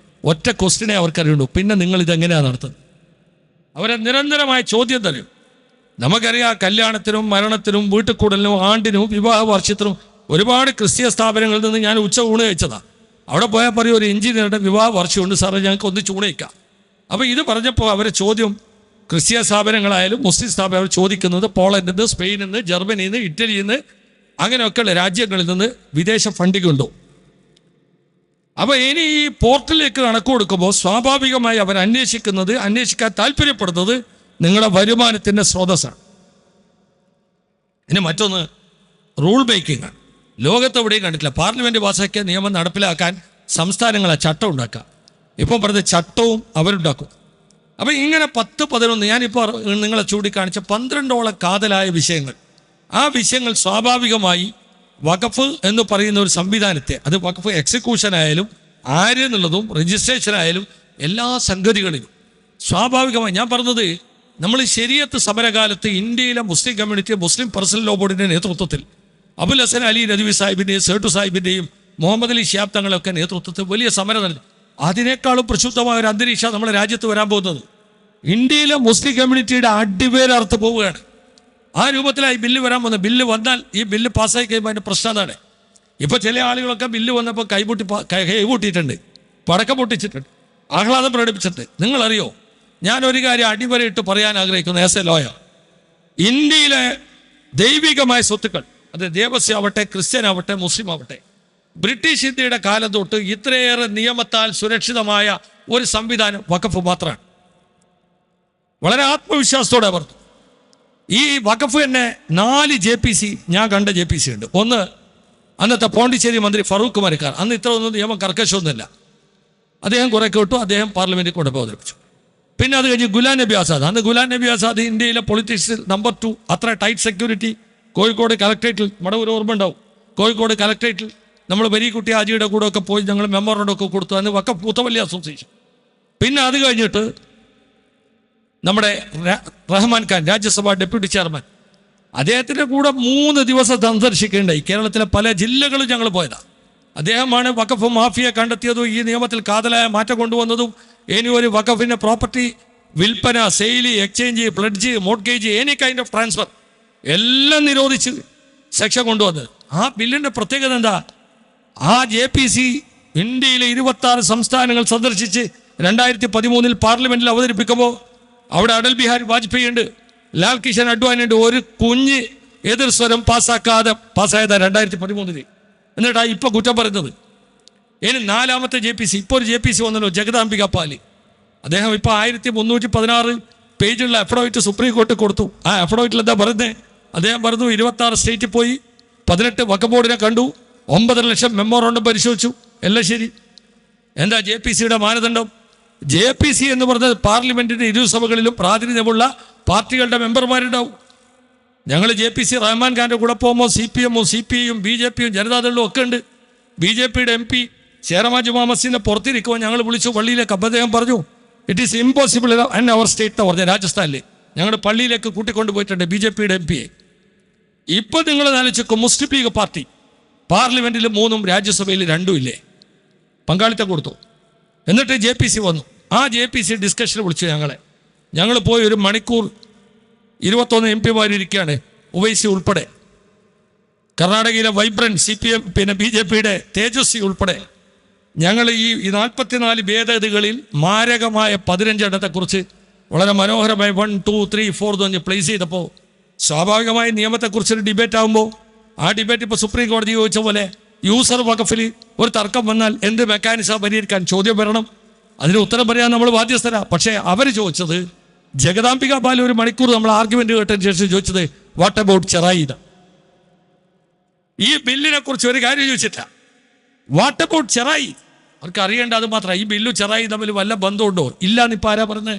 ഒറ്റ ക്വസ്റ്റിനെ അവർക്കറിയുള്ളൂ, പിന്നെ നിങ്ങൾ ഇതെങ്ങനെയാണ് നടത്തുന്നത്? അവരെ നിരന്തരമായ ചോദ്യം തരും. നമുക്കറിയാം, കല്യാണത്തിനും മരണത്തിനും വീട്ടുകൂടലിനും ആണ്ടിനും വിവാഹ വാർഷികത്തിനും ഒരുപാട് ക്രിസ്തീയ സ്ഥാപനങ്ങളിൽ നിന്ന് ഞാൻ ഊണ് കഴിച്ചതാണ്. അവിടെ പോയാൽ പറയും, ഒരു എഞ്ചിനീയറുടെ വിവാഹ വാർഷികമുണ്ട് സാറേ, ഞങ്ങൾക്ക് ഒന്ന് ഊണ് കഴിക്കാം. അപ്പോൾ ഇത് പറഞ്ഞപ്പോൾ അവരെ ചോദ്യം ക്രിസ്തീയ സ്ഥാപനങ്ങളായാലും മുസ്ലിം സ്ഥാപനങ്ങൾ ചോദിക്കുന്നത് പോളണ്ടിൽ നിന്ന്, സ്പെയിനിൽ നിന്ന്, ജർമ്മനിയിൽ നിന്ന്, ഇറ്റലിയിൽ നിന്ന്, അങ്ങനെയൊക്കെയുള്ള രാജ്യങ്ങളിൽ നിന്ന് വിദേശ ഫണ്ടിങ് ഉണ്ടോ? അപ്പോൾ ഇനി ഈ പോർട്ടലിലേക്ക് കണക്ക് കൊടുക്കുമ്പോൾ സ്വാഭാവികമായി അവർ അന്വേഷിക്കാൻ താല്പര്യപ്പെടുന്നത് നിങ്ങളുടെ വരുമാനത്തിൻ്റെ സ്രോതസ്സാണ്. ഇനി മറ്റൊന്ന് റൂൾ മേക്കിംഗ് ആണ്. ലോകത്തെവിടെയും കണ്ടിട്ടില്ല. പാർലമെൻറ്റ് പാസാക്കിയ നിയമം നടപ്പിലാക്കാൻ സംസ്ഥാനങ്ങളെ ചട്ടം ഉണ്ടാക്കുക. ഇപ്പം പറഞ്ഞ ചട്ടവും അവരുണ്ടാക്കും. അപ്പം ഇങ്ങനെ 10-11 ഞാനിപ്പോൾ നിങ്ങളെ ചൂണ്ടിക്കാണിച്ച 12ഓളം കാതലായ വിഷയങ്ങൾ, ആ വിഷയങ്ങൾ സ്വാഭാവികമായി വഖഫ് എന്ന് പറയുന്ന ഒരു സംവിധാനത്തെ, അത് വഖഫ് എക്സിക്യൂഷൻ ആയാലും ആരെന്നുള്ളതും രജിസ്ട്രേഷൻ ആയാലും എല്ലാ സംഗതികളിലും സ്വാഭാവികമായി ഞാൻ പറഞ്ഞത്, നമ്മൾ ശരീഅത്ത് സമരകാലത്ത് ഇന്ത്യയിലെ മുസ്ലിം കമ്മ്യൂണിറ്റി മുസ്ലിം പേഴ്സണൽ ലോ ബോർഡിൻ്റെ നേതൃത്വത്തിൽ അബുൽ ഹസൻ അലി നദ്വി സാഹിബിൻ്റെയും സേട്ടു സാഹിബിൻ്റെയും മുഹമ്മദ് അലി ഷിഹാബ് തങ്ങളൊക്കെ നേതൃത്വത്തിൽ വലിയ സമരം നടത്തി. അതിനേക്കാളും പ്രക്ഷുബ്ധമായ ഒരു അന്തരീക്ഷം നമ്മുടെ രാജ്യത്ത് വരാൻ പോകുന്നത്. ഇന്ത്യയിലെ മുസ്ലിം കമ്മ്യൂണിറ്റിയുടെ അടിവേരർത്ത് പോവുകയാണ്. ആ രൂപത്തിലായി ബില്ല് വരാൻ പോകുന്നത്. ബില്ല് വന്നാൽ ഈ ബില്ല് പാസ്സായി കഴിയുമ്പോൾ അതിൻ്റെ പ്രശ്നം അതാണ്. ഇപ്പോൾ ചില ആളുകളൊക്കെ ബില്ല് വന്നപ്പോൾ കൈപൂട്ടിയിട്ടുണ്ട്, പടക്കം പൊട്ടിച്ചിട്ടുണ്ട്, ആഹ്ലാദം പ്രകടിപ്പിച്ചിട്ടുണ്ട്. നിങ്ങളറിയോ, ഞാനൊരു കാര്യം അടിവരയിട്ട് പറയാൻ ആഗ്രഹിക്കുന്നു. ആസ് എ ലോയർ, ഇന്ത്യയിലെ ദൈവികമായ സ്വത്തുക്കൾ, അത് ദേവസ്വമാവട്ടെ, ക്രിസ്ത്യനാവട്ടെ, മുസ്ലിം ആവട്ടെ, ബ്രിട്ടീഷ് ഇന്ത്യയുടെ കാലം തൊട്ട് ഇത്രയേറെ നിയമത്താൽ സുരക്ഷിതമായ ഒരു സംവിധാനം വഖഫ് മാത്രമാണ്. വളരെ ആത്മവിശ്വാസത്തോടെ പറഞ്ഞു. ഈ വഖഫ് തന്നെ 4 JPC ഞാൻ കണ്ട JPC ഉണ്ട്. ഒന്ന് അന്നത്തെ പോണ്ടിച്ചേരി മന്ത്രി ഫറൂഖ് മരക്കാർ. അന്ന് ഇത്ര ഒന്നും നിയമം കർക്കശമൊന്നുമില്ല. അദ്ദേഹം കുറെ കേട്ടു, അദ്ദേഹം പാർലമെന്റിൽ കൊണ്ടുപോയി അവതരിപ്പിച്ചു. പിന്നെ അത് കഴിഞ്ഞ് ഗുലാം നബി ആസാദ്. അന്ന് ഗുലാം നബി ആസാദ് ഇന്ത്യയിലെ പൊളിറ്റിക്സിൽ നമ്പർ 2. അത്ര ടൈറ്റ് സെക്യൂരിറ്റി. കോഴിക്കോട് കലക്ട്രേറ്റിൽ, മടവൂർ ഓർമ്മ ഉണ്ടാവും, കോഴിക്കോട് കലക്ട്രേറ്റിൽ നമ്മൾ ബരീക്കുട്ടി ഹാജിയുടെ കൂടെ ഒക്കെ പോയി ഞങ്ങൾ മെമ്മോറണ്ടൊക്കെ കൊടുത്തു. അന്ന് വഖഫ് മുത്തവല്ലി അസോസിയേഷൻ. പിന്നെ അത് കഴിഞ്ഞിട്ട് നമ്മുടെ റഹ്മാൻ ഖാൻ, രാജ്യസഭ ഡെപ്യൂട്ടി ചെയർമാൻ, അദ്ദേഹത്തിൻ്റെ കൂടെ 3 ദിവസം സന്ദർശിക്കേണ്ടായി. കേരളത്തിലെ പല ജില്ലകളും ഞങ്ങൾ പോയതാണ്. അദ്ദേഹമാണ് വഖഫ് മാഫിയ കണ്ടെത്തിയതും ഈ നിയമത്തിൽ കാതലായ മാറ്റം കൊണ്ടുവന്നതും ഇനി ഒരു വഖഫിൻ്റെ പ്രോപ്പർട്ടി വിൽപ്പന, sale, exchange, pledge, mortgage, any kind of transfer എല്ലാം നിരോധിച്ച് സെക്ഷൻ കൊണ്ടുവന്നത്. ആ ബില്ലിൻ്റെ പ്രത്യേകത എന്താ? ആ JPC ഇന്ത്യയിലെ 26 സംസ്ഥാനങ്ങൾ സന്ദർശിച്ച് 2013 പാർലമെന്റിൽ അവതരിപ്പിക്കുമ്പോൾ അവിടെ അടൽ ബിഹാരി വാജ്പേയി ഉണ്ട്, ലാൽ കിഷൻ അഡ്വാനി ഉണ്ട്. ഒരു കുഞ്ഞ് എതിർ സ്വരം പാസ്സായതാ 2013. എന്നിട്ടാ ഇപ്പൊ കുറ്റം പറയുന്നത്. ഇനി 4ാമത്തെ JPC, ഇപ്പോൾ ഒരു JPC വന്നല്ലോ, ജഗദാംബിക പാലി. അദ്ദേഹം ഇപ്പൊ 1316 പേജുള്ള അഫിഡവിറ്റ് സുപ്രീം കോർട്ട് കൊടുത്തു. ആ അഫിഡവിറ്റിൽ എന്താ പറയുന്നത്? അദ്ദേഹം പറഞ്ഞു 26 സ്റ്റേറ്റിൽ പോയി 18 വഖഫ് ബോർഡിനെ കണ്ടു, 9.5 ലക്ഷം മെമ്മോറണ്ടം പരിശോധിച്ചു, എല്ലാം ശരി. എന്താ JPCയുടെ മാനദണ്ഡം? JPC എന്ന് പറഞ്ഞത് പാർലമെന്റിന്റെ 2 സഭകളിലും പ്രാതിനിധ്യമുള്ള പാർട്ടികളുടെ മെമ്പർമാരുണ്ടാവും. ഞങ്ങൾ JPC റഹ്മാൻ ഖാന്റെ കൂടെ പോകുമ്പോൾ CPM, CPI, BJP, ജനതാദളും ഒക്കെ ഉണ്ട്. BJPയുടെ MP ഷേർമാ ജുമാ മസ്ജിദിനെ പുറത്തിരിക്കുമ്പോൾ ഞങ്ങൾ വിളിച്ചു പള്ളിയിലേക്ക്. അപ്പം അദ്ദേഹം പറഞ്ഞു it is impossible in our state എന്ന് പറഞ്ഞ രാജസ്ഥാനിൽ ഞങ്ങൾ പള്ളിയിലേക്ക് കൂട്ടിക്കൊണ്ടുപോയിട്ടുണ്ട് BJPയുടെ MPയെ. ഇപ്പം നിങ്ങൾ ആലോചിക്കും, മുസ്ലിം ലീഗ് പാർട്ടി പാർലമെന്റിൽ 3ഉം രാജ്യസഭയിൽ 2ഉം ഇല്ലേ, പങ്കാളിത്തം കൊടുത്തു. എന്നിട്ട് JPC വന്നു. ആ JPC ഡിസ്കഷന് വിളിച്ചു ഞങ്ങൾ പോയി 1 മണിക്കൂർ. 21 MP ഇരിക്കുകയാണ്, ഉവൈസി ഉൾപ്പെടെ, കർണാടകയിലെ വൈബ്രന്റ് CPM, പിന്നെ BJPയുടെ തേജസ്വി ഉൾപ്പെടെ. ഞങ്ങൾ ഈ 44 ഭേദഗതികളിൽ മാരകമായ 15 എണ്ണത്തെക്കുറിച്ച് വളരെ മനോഹരമായി 1, 2, 3, 4 എന്ന് പ്ലേസ് ചെയ്തപ്പോൾ സ്വാഭാവികമായി നിയമത്തെക്കുറിച്ചൊരു ഡിബേറ്റ് ആകുമ്പോൾ ആ ഡിബേറ്റ് ഇപ്പോൾ സുപ്രീം കോടതി ചോദിച്ച പോലെ യൂസർ വഖഫിൽ ഒരു തർക്കം വന്നാൽ എന്ത് മെക്കാനിസം പരിഹരിക്കാൻ ചോദ്യം വരണം, അതിന് ഉത്തരം പറയാൻ നമ്മൾ ബാധ്യസ്ഥരാ. പക്ഷേ അവർ ചോദിച്ചത്, ജഗദാംബിക ബാല 1 മണിക്കൂർ നമ്മൾ ആർഗ്യുമെന്റ് കേട്ടതിന് ശേഷം ചോദിച്ചത് വാട്ട് അബൌട്ട് ചെറായി. ഈ ബില്ലിനെ കുറിച്ച് ഒരു കാര്യം ചോദിച്ചില്ല. What about Cherai? അവർക്ക് അറിയേണ്ട അത് മാത്രമാണ്. ഈ ബില്ലും ചെറായി തമ്മിൽ വല്ല ബന്ധമുണ്ടോ? ഇല്ലാന്ന് ഇപ്പം ആരാ പറഞ്ഞത്?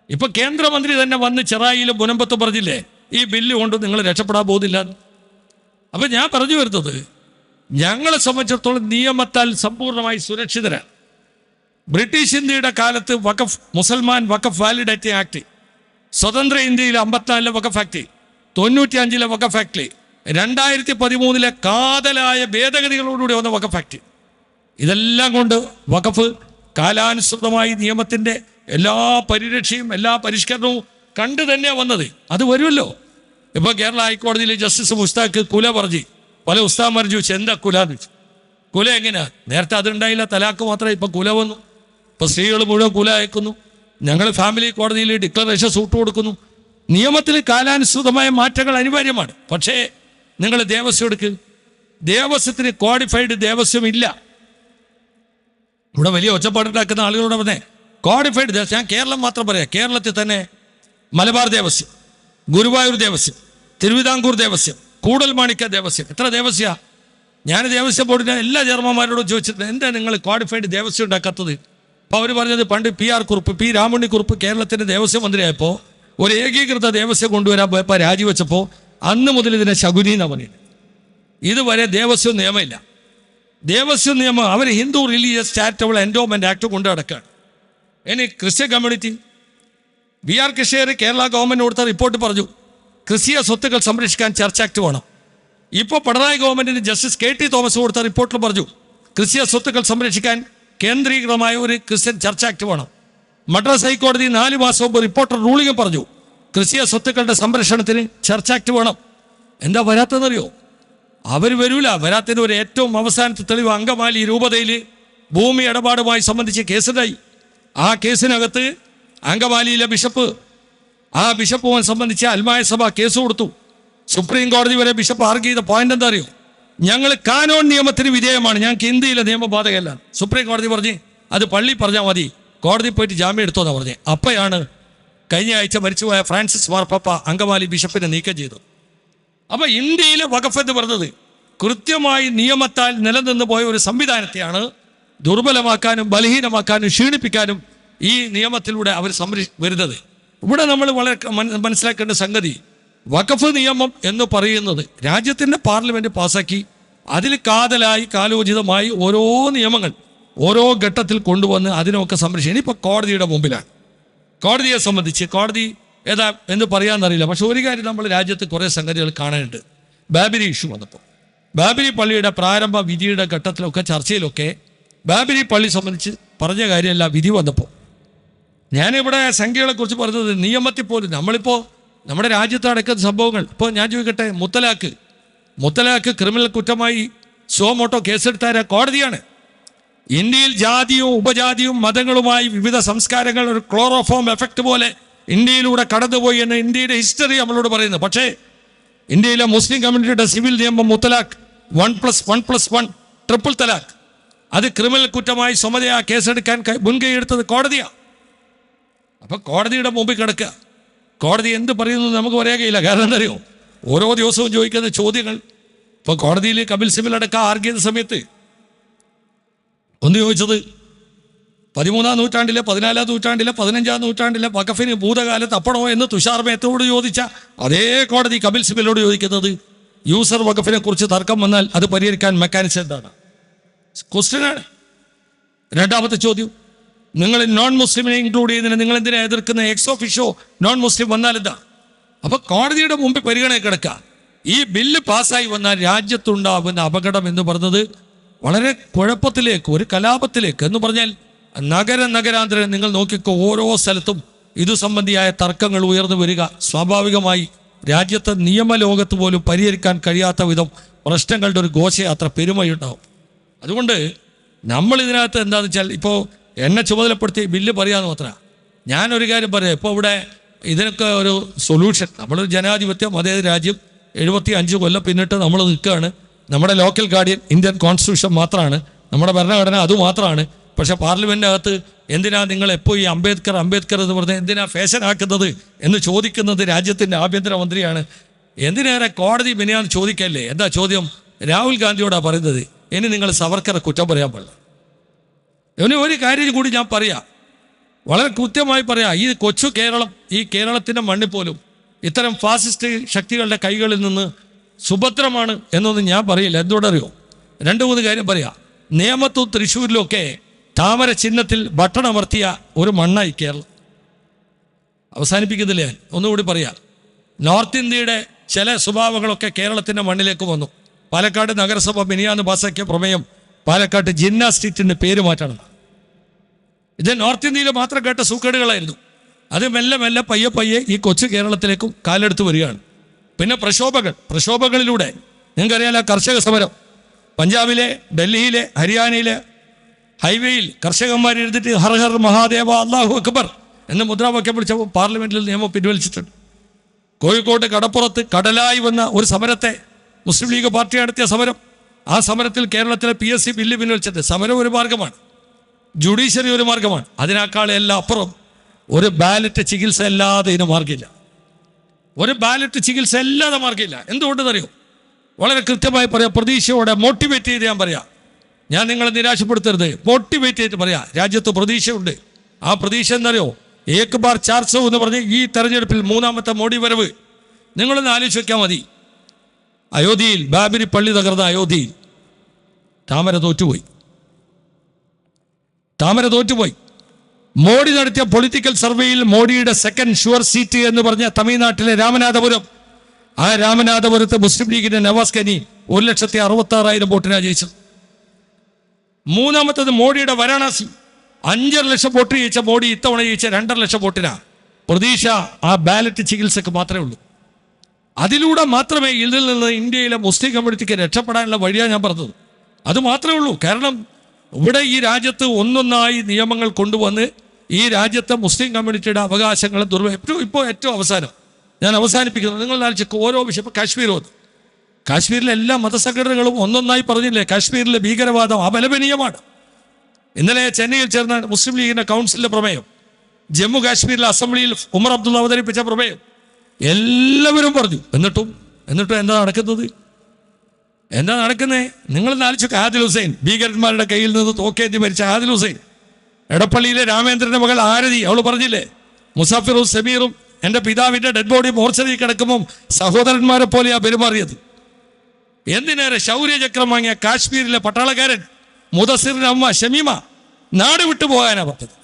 ഇപ്പൊ കേന്ദ്രമന്ത്രി തന്നെ വന്ന് ചെറായിലും മുനമ്പത്തും പറഞ്ഞില്ലേ ഈ ബില്ല് കൊണ്ട് നിങ്ങൾ രക്ഷപ്പെടാൻ പോകുന്നില്ല. അപ്പൊ ഞാൻ പറഞ്ഞു വരുന്നത്, ഞങ്ങളെ സംബന്ധിച്ചിടത്തോളം നിയമത്താൽ സമ്പൂർണ്ണമായി സുരക്ഷിതരാണ്. ബ്രിട്ടീഷ് ഇന്ത്യയുടെ കാലത്ത് വഖഫ്, മുസൽമാൻ വഖഫ് വാലിഡേറ്റിംഗ് ആക്ട്, സ്വതന്ത്ര ഇന്ത്യയിലെ 54 വഖഫ് ആക്ട്, 95 വഖഫ് ആക്ട്, 2013 കാതലായ ഭേദഗതികളോടുകൂടി വന്ന വഖഫ് ആക്ട്, ഇതെല്ലാം കൊണ്ട് വഖഫ് കാലാനുസൃതമായി നിയമത്തിൻ്റെ എല്ലാ പരിരക്ഷയും എല്ലാ പരിഷ്കരണവും കണ്ടു തന്നെയാണ് വന്നത്. അത് വരുമല്ലോ. ഇപ്പോൾ കേരള ഹൈക്കോടതിയിലെ ജസ്റ്റിസ് മുസ്താഖ് കുല പറഞ്ഞു. പല ഉസ്താദ്മാർ ചോദിച്ചു എന്താ കുല എന്ന് ചോദിച്ചു. കുല എങ്ങനെയാ? നേരത്തെ അതുണ്ടായില്ല, തലാക്ക് മാത്രമേ. ഇപ്പം കുല വന്നു. ഇപ്പം സ്ത്രീകൾ മുഴുവൻ കുല അയക്കുന്നു. ഞങ്ങൾ ഫാമിലി കോടതിയിൽ ഡിക്ലറേഷൻ സൂട്ട് കൊടുക്കുന്നു. നിയമത്തിൽ കാലാനുസൃതമായ മാറ്റങ്ങൾ അനിവാര്യമാണ്. പക്ഷേ നിങ്ങൾ ദേവസ്വം എടുക്ക്, ദേവസ്വത്തിന് കോഡിഫൈഡ് ദേവസ്വം ഇല്ല. ഇവിടെ വലിയ ഒച്ചപ്പാടുണ്ടാക്കുന്ന ആളുകളോട് പറഞ്ഞേ കോഡിഫൈഡ് ദേവസ്വം. ഞാൻ കേരളം മാത്രം പറയാം. കേരളത്തിൽ തന്നെ മലബാർ ദേവസ്വം, ഗുരുവായൂർ ദേവസ്വം, തിരുവിതാംകൂർ ദേവസ്വം, കൂടൽമാണിക്യ ദേവസ്വം. എത്ര ദേവസ്യ? ഞാൻ ദേവസ്വം ബോർഡിൻ്റെ എല്ലാ ചെയർമാന്മാരോടും ചോദിച്ചിട്ടുണ്ട്, എന്താ നിങ്ങൾ കോഡിഫൈഡ് ദേവസ്വം ഉണ്ടാക്കാത്തത്? അപ്പോൾ അവർ പറഞ്ഞത് പണ്ട് PR കുറുപ്പ്, P രാമുണ്ണിക്കുറുപ്പ് കേരളത്തിൻ്റെ ദേവസ്വം മന്ത്രിയായപ്പോൾ ഒരു ഏകീകൃത ദേവസ്വം കൊണ്ടുവരാൻ പോയപ്പോൾ രാജിവെച്ചപ്പോൾ അന്ന് മുതൽ ഇതിനെ ശകുനി എന്നാണ് പറയുന്നത്. ഇതുവരെ ദേവസ്വം നിയമമില്ല. ദേവസ്വം നിയമം അവർ Hindu religious charitable endowment act കൊണ്ടു നടക്കുകയാണ്. ഇനി Christian community, VR Krishna Iyer Kerala government കൊടുത്ത റിപ്പോർട്ട് പറഞ്ഞു ക്രിസ്തീയ സ്വത്തുക്കൾ സംരക്ഷിക്കാൻ ചർച്ച് ആക്ട് വേണം. ഇപ്പോൾ പിണറായി ഗവൺമെൻറ്റിന് ജസ്റ്റിസ് KT തോമസ് കൊടുത്ത റിപ്പോർട്ടിൽ പറഞ്ഞു ക്രിസ്തീയ സ്വത്തുക്കൾ സംരക്ഷിക്കാൻ കേന്ദ്രീകൃതമായ ഒരു ക്രിസ്ത്യൻ ചർച്ച് ആക്ട് വേണം. മദ്രാസ് ഹൈക്കോടതി 4 മാസം മുമ്പ് റിപ്പോർട്ടർ റൂളിംഗ് പറഞ്ഞു ക്രിസ്തീയ സ്വത്തുക്കളുടെ സംരക്ഷണത്തിന് ചർച്ച് ആക്ട് വേണം. എന്താ വരാത്തതെന്നറിയോ? അവർ വരൂല. വരാത്തതിന് ഒരു ഏറ്റവും അവസാനത്തെ തെളിവ് അങ്കമാലി രൂപതയിൽ ഭൂമി ഇടപാടുമായി സംബന്ധിച്ച് കേസുണ്ടായി. ആ കേസിനകത്ത് അങ്കമാലിയിലെ ബിഷപ്പ് ആ ബിഷപ്പുമായി സംബന്ധിച്ച് അൽമായ സഭ കേസ് കൊടുത്തു. സുപ്രീം കോടതി വരെ ബിഷപ്പ് ആർഗ്യ ചെയ്ത പോയിന്റ് എന്താ അറിയോ? ഞങ്ങൾ കാനോൺ നിയമത്തിന് വിധേയമാണ്, ഞങ്ങൾക്ക് ഇന്ത്യയിലെ നിയമം ബാധകമല്ല. സുപ്രീം കോടതി പറഞ്ഞ് അത് പള്ളി പറഞ്ഞാൽ മതി, കോടതി പോയിട്ട് ജാമ്യം എടുത്തോന്നാണ് പറഞ്ഞത്. അപ്പോഴാണ് കഴിഞ്ഞ ആഴ്ച മരിച്ചുപോയ ഫ്രാൻസിസ് മാർപ്പാപ്പ അങ്കമാലി ബിഷപ്പിനെ നീക്കം ചെയ്തു. അപ്പോൾ ഇന്ത്യയിലെ വഖഫ് എന്ന് പറഞ്ഞത് കൃത്യമായി നിയമത്താൽ നിലനിന്ന് പോയ ഒരു സംവിധാനത്തെയാണ് ദുർബലമാക്കാനും ബലഹീനമാക്കാനും ക്ഷീണിപ്പിക്കാനും ഈ നിയമത്തിലൂടെ അവർ വരുന്നത്. ഇവിടെ നമ്മൾ വളരെ മനസ്സിലാക്കേണ്ട സംഗതി, വഖഫ് നിയമം എന്ന് പറയുന്നത് രാജ്യത്തിൻ്റെ പാർലമെൻറ്റ് പാസാക്കി അതിൽ കാതലായി കാലോചിതമായി ഓരോ നിയമങ്ങൾ ഓരോ ഘട്ടത്തിൽ കൊണ്ടുവന്ന് അതിനൊക്കെ സംരക്ഷിക്കും. ഇനിയിപ്പോൾ കോടതിയുടെ മുമ്പിലാണ്. കോടതിയെ സംബന്ധിച്ച് കോടതി ഏതാ എന്ന് പറയാമെന്നറിയില്ല. പക്ഷെ ഒരു കാര്യം നമ്മൾ രാജ്യത്ത് കുറേ സംഗതികൾ കാണാനുണ്ട്. ബാബരി ഇഷ്യൂ വന്നപ്പോൾ ബാബരി പള്ളിയുടെ പ്രാരംഭ വിധിയുടെ ഘട്ടത്തിലൊക്കെ ചർച്ചയിലൊക്കെ ബാബരി പള്ളി സംബന്ധിച്ച് പറഞ്ഞ കാര്യമല്ല വിധി വന്നപ്പോൾ. ഞാനിവിടെ സംഖ്യകളെക്കുറിച്ച് പറഞ്ഞത് നിയമത്തിൽ പോലും നമ്മളിപ്പോൾ നമ്മുടെ രാജ്യത്ത് നടക്കുന്ന സംഭവങ്ങൾ ഇപ്പോൾ ഞാൻ ചോദിക്കട്ടെ, മുത്തലാഖ് ക്രിമിനൽ കുറ്റമായി സോമോട്ടോ കേസെടുത്താര കോടതിയാണ്. ഇന്ത്യയിൽ ജാതിയും ഉപജാതിയും മതങ്ങളുമായി വിവിധ സംസ്കാരങ്ങൾ ഒരു ക്ലോറോഫോം എഫക്റ്റ് പോലെ ഇന്ത്യയിലൂടെ കടന്നുപോയി എന്ന് ഇന്ത്യയുടെ ഹിസ്റ്ററി നമ്മളോട് പറയുന്നു. പക്ഷേ ഇന്ത്യയിലെ മുസ്ലിം കമ്മ്യൂണിറ്റിയുടെ സിവിൽ നിയമം മുത്തലാഖ് 1+1+1 ട്രിപ്പിൾ തലാഖ് അത് ക്രിമിനൽ കുറ്റമായി സ്വമതയാ കേസെടുക്കാൻ മുൻകൈ എടുത്തത് കോടതിയാണ്. അപ്പം കോടതിയുടെ മുമ്പിൽ കിടക്കുക. കോടതി എന്ത് പറയുന്നു നമുക്ക് പറയാൻ കഴിയില്ല. കാരണം എന്താ അറിയോ, ഓരോ ദിവസവും ചോദിക്കുന്ന ചോദ്യങ്ങൾ. ഇപ്പോൾ കോടതിയിൽ കപിൽ സിബൽ അടക്കം ആർഗ്യ ചെയ്ത സമയത്ത് ഒന്ന് ചോദിച്ചത് 13-ാം നൂറ്റാണ്ടിലെ 14-ാം നൂറ്റാണ്ടിലെ 15-ാം നൂറ്റാണ്ടിലെ വഖഫിന് ഭൂതകാലത്ത് അപ്പണോ എന്ന് തുഷാർ മേത്തയോട് ചോദിച്ച അതേ കോടതി കപിൽ സിബലോട് ചോദിക്കുന്നത് യൂസർ വഖഫിനെ കുറിച്ച് തർക്കം വന്നാൽ അത് പരിഹരിക്കാൻ മെക്കാനിസം എന്താണ്? ക്വസ്റ്റ്യനാണ്. രണ്ടാമത്തെ ചോദ്യം, നിങ്ങൾ നോൺ മുസ്ലിമിനെ ഇൻക്ലൂഡ് ചെയ്യുന്നതിന് നിങ്ങൾ എന്തിനാ എതിർക്കുന്ന? എക്സ് ഓഫീഷോ നോൺ മുസ്ലിം വന്നാൽ എന്താ? അപ്പോൾ കോടതിയുടെ മുമ്പിൽ പരിഗണന കിടക്കുക. ഈ ബില്ല് പാസ്സായി വന്നാൽ രാജ്യത്തുണ്ടാകുന്ന അപകടം എന്ന് പറഞ്ഞത് വളരെ കുഴപ്പത്തിലേക്ക്, ഒരു കലാപത്തിലേക്ക് എന്ന് പറഞ്ഞാൽ നഗരാന്തരം നിങ്ങൾ നോക്കിക്കോ, ഓരോ സ്ഥലത്തും ഇതു സംബന്ധിയായ തർക്കങ്ങൾ ഉയർന്നു വരിക. സ്വാഭാവികമായി രാജ്യത്തെ നിയമലോകത്ത് പോലും പരിഹരിക്കാൻ കഴിയാത്ത വിധം പ്രശ്നങ്ങളുടെ ഒരു ഘോഷയാത്ര പെരുമയുണ്ടാവും. അതുകൊണ്ട് നമ്മൾ ഇതിനകത്ത് എന്താണെന്ന് വെച്ചാൽ, ഇപ്പോൾ എന്നെ ചുമതലപ്പെടുത്തി ബില്ല് പറയാമെന്ന് മാത്രമാണ്. ഞാനൊരു കാര്യം പറയാം, ഇപ്പോൾ ഇവിടെ ഇതിനൊക്കെ ഒരു സൊല്യൂഷൻ, നമ്മളൊരു ജനാധിപത്യ മതേതര രാജ്യം 75 കൊല്ലം പിന്നിട്ട് നമ്മൾ നിൽക്കുകയാണ്. നമ്മുടെ ലോക്കൽ ഗാർഡിയൻ ഇന്ത്യൻ കോൺസ്റ്റിറ്റ്യൂഷൻ മാത്രമാണ്, നമ്മുടെ ഭരണഘടന അതുമാത്രമാണ്. പക്ഷേ പാർലമെൻറ്റിനകത്ത് എന്തിനാ നിങ്ങൾ എപ്പോൾ ഈ അംബേദ്കർ എന്ന് പറഞ്ഞാൽ എന്തിനാ ഫാഷൻ ആക്കുന്നത് എന്ന് ചോദിക്കുന്നത് രാജ്യത്തിൻ്റെ ആഭ്യന്തരമന്ത്രിയാണ്. എന്തിനേറെ കോടതി മിനിയാന്ന് ചോദിക്കല്ലേ? എന്താ ചോദ്യം? രാഹുൽ ഗാന്ധിയോടാണ് പറയുന്നത്, ഇനി നിങ്ങൾ സവർക്കറെ കുറ്റം പറയാൻ പാടില്ല. ഇനി ഒരു കാര്യം കൂടി ഞാൻ പറയാം, വളരെ കൃത്യമായി പറയാം. ഈ കൊച്ചു കേരളം, ഈ കേരളത്തിൻ്റെ മണ്ണിൽ പോലും ഇത്തരം ഫാസിസ്റ്റ് ശക്തികളുടെ കൈകളിൽ നിന്ന് സുഭദ്രമാണ് എന്നൊന്നും ഞാൻ പറയില്ല. എന്തുകൊണ്ടറിയോ? 2-3 കാര്യം പറയാം. നേമത്തും തൃശ്ശൂരിലുമൊക്കെ താമര ചിഹ്നത്തിൽ ബട്ടണമർത്തിയ ഒരു മണ്ണായി കേരളം. അവസാനിപ്പിക്കുന്നില്ല, ഞാൻ ഒന്നുകൂടി പറയാം. നോർത്ത് ഇന്ത്യയുടെ ചില സ്വഭാവങ്ങളൊക്കെ കേരളത്തിൻ്റെ മണ്ണിലേക്ക് വന്നു. പാലക്കാട് നഗരസഭ മിനിയാന്ന് പാസാക്കിയ പ്രമേയം പാലക്കാട്ട് ജിന്ന സ്ട്രീറ്റിൻ്റെ പേര് മാറ്റണം. ഇത് നോർത്ത് ഇന്ത്യയിൽ മാത്രം കേട്ട സൂക്കേടുകളായിരുന്നു. അത് മെല്ലെ മെല്ലെ പയ്യെ ഈ കൊച്ചു കേരളത്തിലേക്കും കാലെടുത്ത് വരികയാണ്. പിന്നെ പ്രക്ഷോഭങ്ങളിലൂടെ നിങ്ങൾക്കറിയാലോ, കർഷക സമരം പഞ്ചാബിലെ, ഡൽഹിയിലെ, ഹരിയാനയിലെ ഹൈവേയിൽ കർഷകന്മാർ എഴുതിയിട്ട് ഹർ ഹർ മഹാദേവ അല്ലാഹു അക്ബർ എന്ന് മുദ്രാവാക്യം വിളിച്ചപ്പോൾ പാർലമെൻറ്റിൽ നിയമം പിൻവലിച്ചിട്ടുണ്ട്. കോഴിക്കോട് കടപ്പുറത്ത് കടലായി വന്ന ഒരു സമരത്തെ മുസ്ലിം ലീഗ് പാർട്ടി നടത്തിയ സമരം, ആ സമരത്തിൽ കേരളത്തിലെ PSC ബില്ല് പിൻവലിച്ചിട്ട് സമരം ഒരു മാർഗമാണ്, ജുഡീഷ്യറി ഒരു മാർഗമാണ്. അതിനേക്കാൾ എല്ലാം അപ്പുറം ഒരു ബാലറ്റ് ചികിത്സ അല്ലാതെ ഇതിന് മാർഗമില്ല. ഒരു ബാലറ്റ് ചികിത്സ അല്ലാതെ മാർഗമില്ല. എന്തുകൊണ്ടെന്നറിയോ? വളരെ കൃത്യമായി പറയാം, പ്രതീക്ഷയോടെ മോട്ടിവേറ്റ് ചെയ്ത് ഞാൻ പറയാം. ഞാൻ നിങ്ങളെ നിരാശപ്പെടുത്തരുത്, മോട്ടിവേറ്റ് ചെയ്തിട്ട് പറയാം. രാജ്യത്ത് പ്രതീക്ഷയുണ്ട്. ആ പ്രതീക്ഷ എന്നറിയോ? ഏക് ബാർ 400 എന്ന് പറഞ്ഞ് ഈ തെരഞ്ഞെടുപ്പിൽ 3ാമത്തെ മോഡി വരവ് നിങ്ങളൊന്ന് ആലോചിച്ച് വയ്ക്കാൻ മതി. അയോധ്യയിൽ ബാബരി പള്ളി തകർന്ന അയോധ്യയിൽ താമര തോറ്റുപോയി. മോഡി നടത്തിയ പൊളിറ്റിക്കൽ സർവേയിൽ മോഡിയുടെ സെക്കൻഡ് ഷുവർ സീറ്റ് എന്ന് പറഞ്ഞ തമിഴ്നാട്ടിലെ രാമനാഥപുരം, ആ രാമനാഥപുരത്ത് മുസ്ലിം ലീഗിന്റെ നവാസ് ഖനി 1,66,000 വോട്ടിനാണ് ജയിച്ചത്. 3ാമത്തത് മോഡിയുടെ വാരണാസി 5.5 ലക്ഷം വോട്ട് ജയിച്ച മോഡി ഇത്തവണ ജയിച്ച 2.5 ലക്ഷം വോട്ടിനാ. പ്രതീക്ഷ ആ ബാലറ്റ് ചികിത്സക്ക് മാത്രമേ ഉള്ളൂ. അതിലൂടെ മാത്രമേ ഇതിൽ നിന്ന് ഇന്ത്യയിലെ മുസ്ലിം കമ്മ്യൂണിറ്റിക്ക് രക്ഷപ്പെടാനുള്ള വഴിയാണ് ഞാൻ പറഞ്ഞത്. അത് മാത്രമേ ഉള്ളൂ. കാരണം ഇവിടെ ഈ രാജ്യത്ത് ഒന്നൊന്നായി നിയമങ്ങൾ കൊണ്ടുവന്ന് ഈ രാജ്യത്തെ മുസ്ലിം കമ്മ്യൂണിറ്റിയുടെ അവകാശങ്ങളെ ഇപ്പോൾ ഏറ്റവും അവസാനം ഞാൻ അവസാനിപ്പിക്കുന്നത്, നിങ്ങൾ നാലിച്ചൊക്കെ ഓരോ വിഷയം. ഇപ്പോൾ കാശ്മീർ വന്നു, കാശ്മീരിലെ എല്ലാ മതസംഘടനകളും ഒന്നൊന്നായി പറഞ്ഞില്ലേ ഭീകരവാദം അപലപനീയമാണ്. ഇന്നലെ ചെന്നൈയിൽ ചേർന്ന മുസ്ലിം ലീഗിന്റെ കൗൺസിലിന്റെ പ്രമേയം, ജമ്മു കാശ്മീരിലെ അസംബ്ലിയിൽ ഉമർ അബ്ദുള്ള അവതരിപ്പിച്ച പ്രമേയം എല്ലാവരും പറഞ്ഞു. എന്നിട്ടും എന്താ നടക്കുന്നത്? നിങ്ങൾ നാലിച്ചൊക്കെ ആദിൽ ഹുസൈൻ, ഭീകരന്മാരുടെ കയ്യിൽ നിന്ന് തോക്കേന്തി മരിച്ച ആദിൽ ഹുസൈൻ, എടപ്പള്ളിയിലെ രാമേന്ദ്രന്റെ മകൾ ആരതി, അവൾ പറഞ്ഞില്ലേ മുസാഫിറും സമീറും എൻ്റെ പിതാവിൻ്റെ ഡെഡ് ബോഡി മോർച്ചറിയിൽ കിടക്കുമ്പം സഹോദരന്മാരെ പോലെയാ പെരുമാറിയത്. എന്തിനേറെ ശൗര്യചക്രം വാങ്ങിയ കാശ്മീരിലെ പട്ടാളക്കാരൻ മുദസ്സിറിന്റെ അമ്മ ഷമീമ നാട് വിട്ടു പോകാനാണ് പറഞ്ഞത്.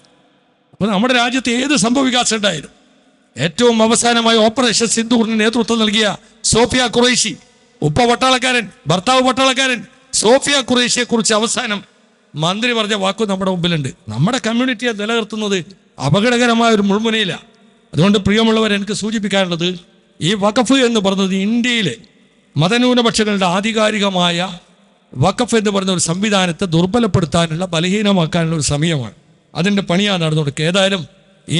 അപ്പോൾ നമ്മുടെ രാജ്യത്ത് ഏത് സംഭവവികാസം ഉണ്ടായിരുന്നു? ഏറ്റവും അവസാനമായി ഓപ്പറേഷൻ സിന്ദൂറിന് നേതൃത്വം നൽകിയ സോഫിയ ഖുറൈഷി, ഉപ്പ പട്ടാളക്കാരൻ, ഭർത്താവ് പട്ടാളക്കാരൻ, സോഫിയ ഖുറൈഷിയെ കുറിച്ച് അവസാനം മന്ത്രി പറഞ്ഞ വാക്കു നമ്മുടെ മുമ്പിലുണ്ട്. നമ്മുടെ കമ്മ്യൂണിറ്റിയെ നിലനിർത്തുന്നത് അപകടകരമായ ഒരു മുൾമുനയിലാണ്. അതുകൊണ്ട് പ്രിയമുള്ളവർ, എനിക്ക് സൂചിപ്പിക്കാനുള്ളത്, ഈ വഖഫ് എന്ന് പറയുന്നത് ഇന്ത്യയിലെ മതന്യൂനപക്ഷങ്ങളുടെ ആധികാരികമായ വഖഫ് എന്ന് പറയുന്ന ഒരു സംവിധാനത്തെ ദുർബലപ്പെടുത്താനുള്ള, ബലഹീനമാക്കാനുള്ള ഒരു സമയമാണ്. അതിൻ്റെ പണിയാണ് നടന്നുകൊടുക്കുക. ഏതായാലും ഈ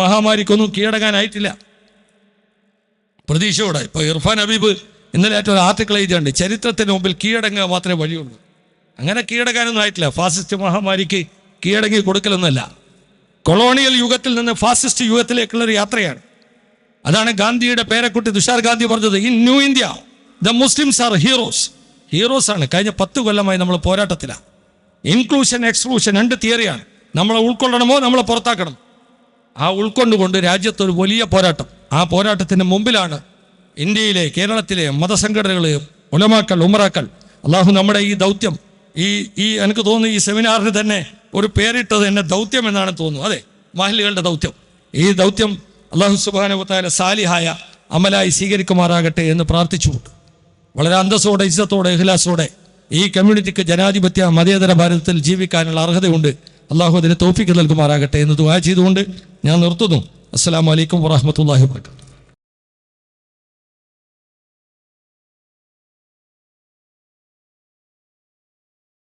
മഹാമാരിക്കൊന്നും കീഴടങ്ങാനായിട്ടില്ല. പ്രതീക്ഷയോടെ ഇപ്പോൾ ഇർഫാൻ ഹബീബ് ഇന്നലെ ഏറ്റവും ആർട്ടിക്കിൾ എഴുതിയുണ്ട്, ചരിത്രത്തിന് മുമ്പിൽ കീഴടങ്ങുക മാത്രമേ വഴിയുള്ളൂ. അങ്ങനെ കീഴടങ്ങാനൊന്നും ആയിട്ടില്ല. ഫാസിസ്റ്റ് മഹാമാരിക്ക് കീഴടങ്ങി കൊടുക്കലൊന്നുമല്ല. കൊളോണിയൽ യുഗത്തിൽ നിന്ന് ഫാസിസ്റ്റ് യുഗത്തിലേക്കുള്ളൊരു യാത്രയാണ്. അതാണ് ഗാന്ധിയുടെ പേരക്കുട്ടി തുഷാർ ഗാന്ധി പറഞ്ഞത്, in new India the Muslims R heroes ആണ്. കഴിഞ്ഞ 10 കൊല്ലമായി നമ്മൾ പോരാട്ടത്തിലാണ്. Inclusion exclusion 2 തിയറിയാണ്. നമ്മളെ ഉൾക്കൊള്ളണമോ നമ്മളെ പുറത്താക്കണം. ആ ഉൾക്കൊണ്ടുകൊണ്ട് രാജ്യത്തൊരു വലിയ പോരാട്ടം. ആ പോരാട്ടത്തിന് മുമ്പിലാണ് ഇന്ത്യയിലെ, കേരളത്തിലെ മതസംഘടനകൾ, ഉലമാക്കൾ, ഉമറാക്കൾ. അള്ളാഹു നമ്മുടെ ഈ ദൗത്യം, എനിക്ക് തോന്നുന്നു ഈ സെമിനാറിന് തന്നെ ഒരു പേരിട്ടത് എന്നെ ദൗത്യം എന്നാണ് തോന്നുന്നു. അതെ, മഹല്ലുകളുടെ ദൗത്യം. ഈ ദൗത്യം അള്ളാഹു സുബ്ഹാനഹു വ തആല സാലിഹായ അമലായി സ്വീകരിക്കുമാറാകട്ടെ എന്ന് പ്രാർത്ഥിച്ചുകൊണ്ട്, വളരെ അന്തസ്സോടെ, ഇസ്സത്തോടെ, ഇഖ്ലാസോടെ ഈ കമ്മ്യൂണിറ്റിക്ക് ജനാധിപത്യ മതേതര ഭാരതത്തിൽ ജീവിക്കാനുള്ള അർഹതയുണ്ട്. അള്ളാഹു അതിന് തൗഫീഖ് നൽകുമാറാകട്ടെ എന്ന് ദുആ ചെയ്തുകൊണ്ട് ഞാൻ നിർത്തുന്നു. അസ്സലാമു അലൈക്കും വറഹ്മത്തുള്ളാഹി വബറകാതുഹു.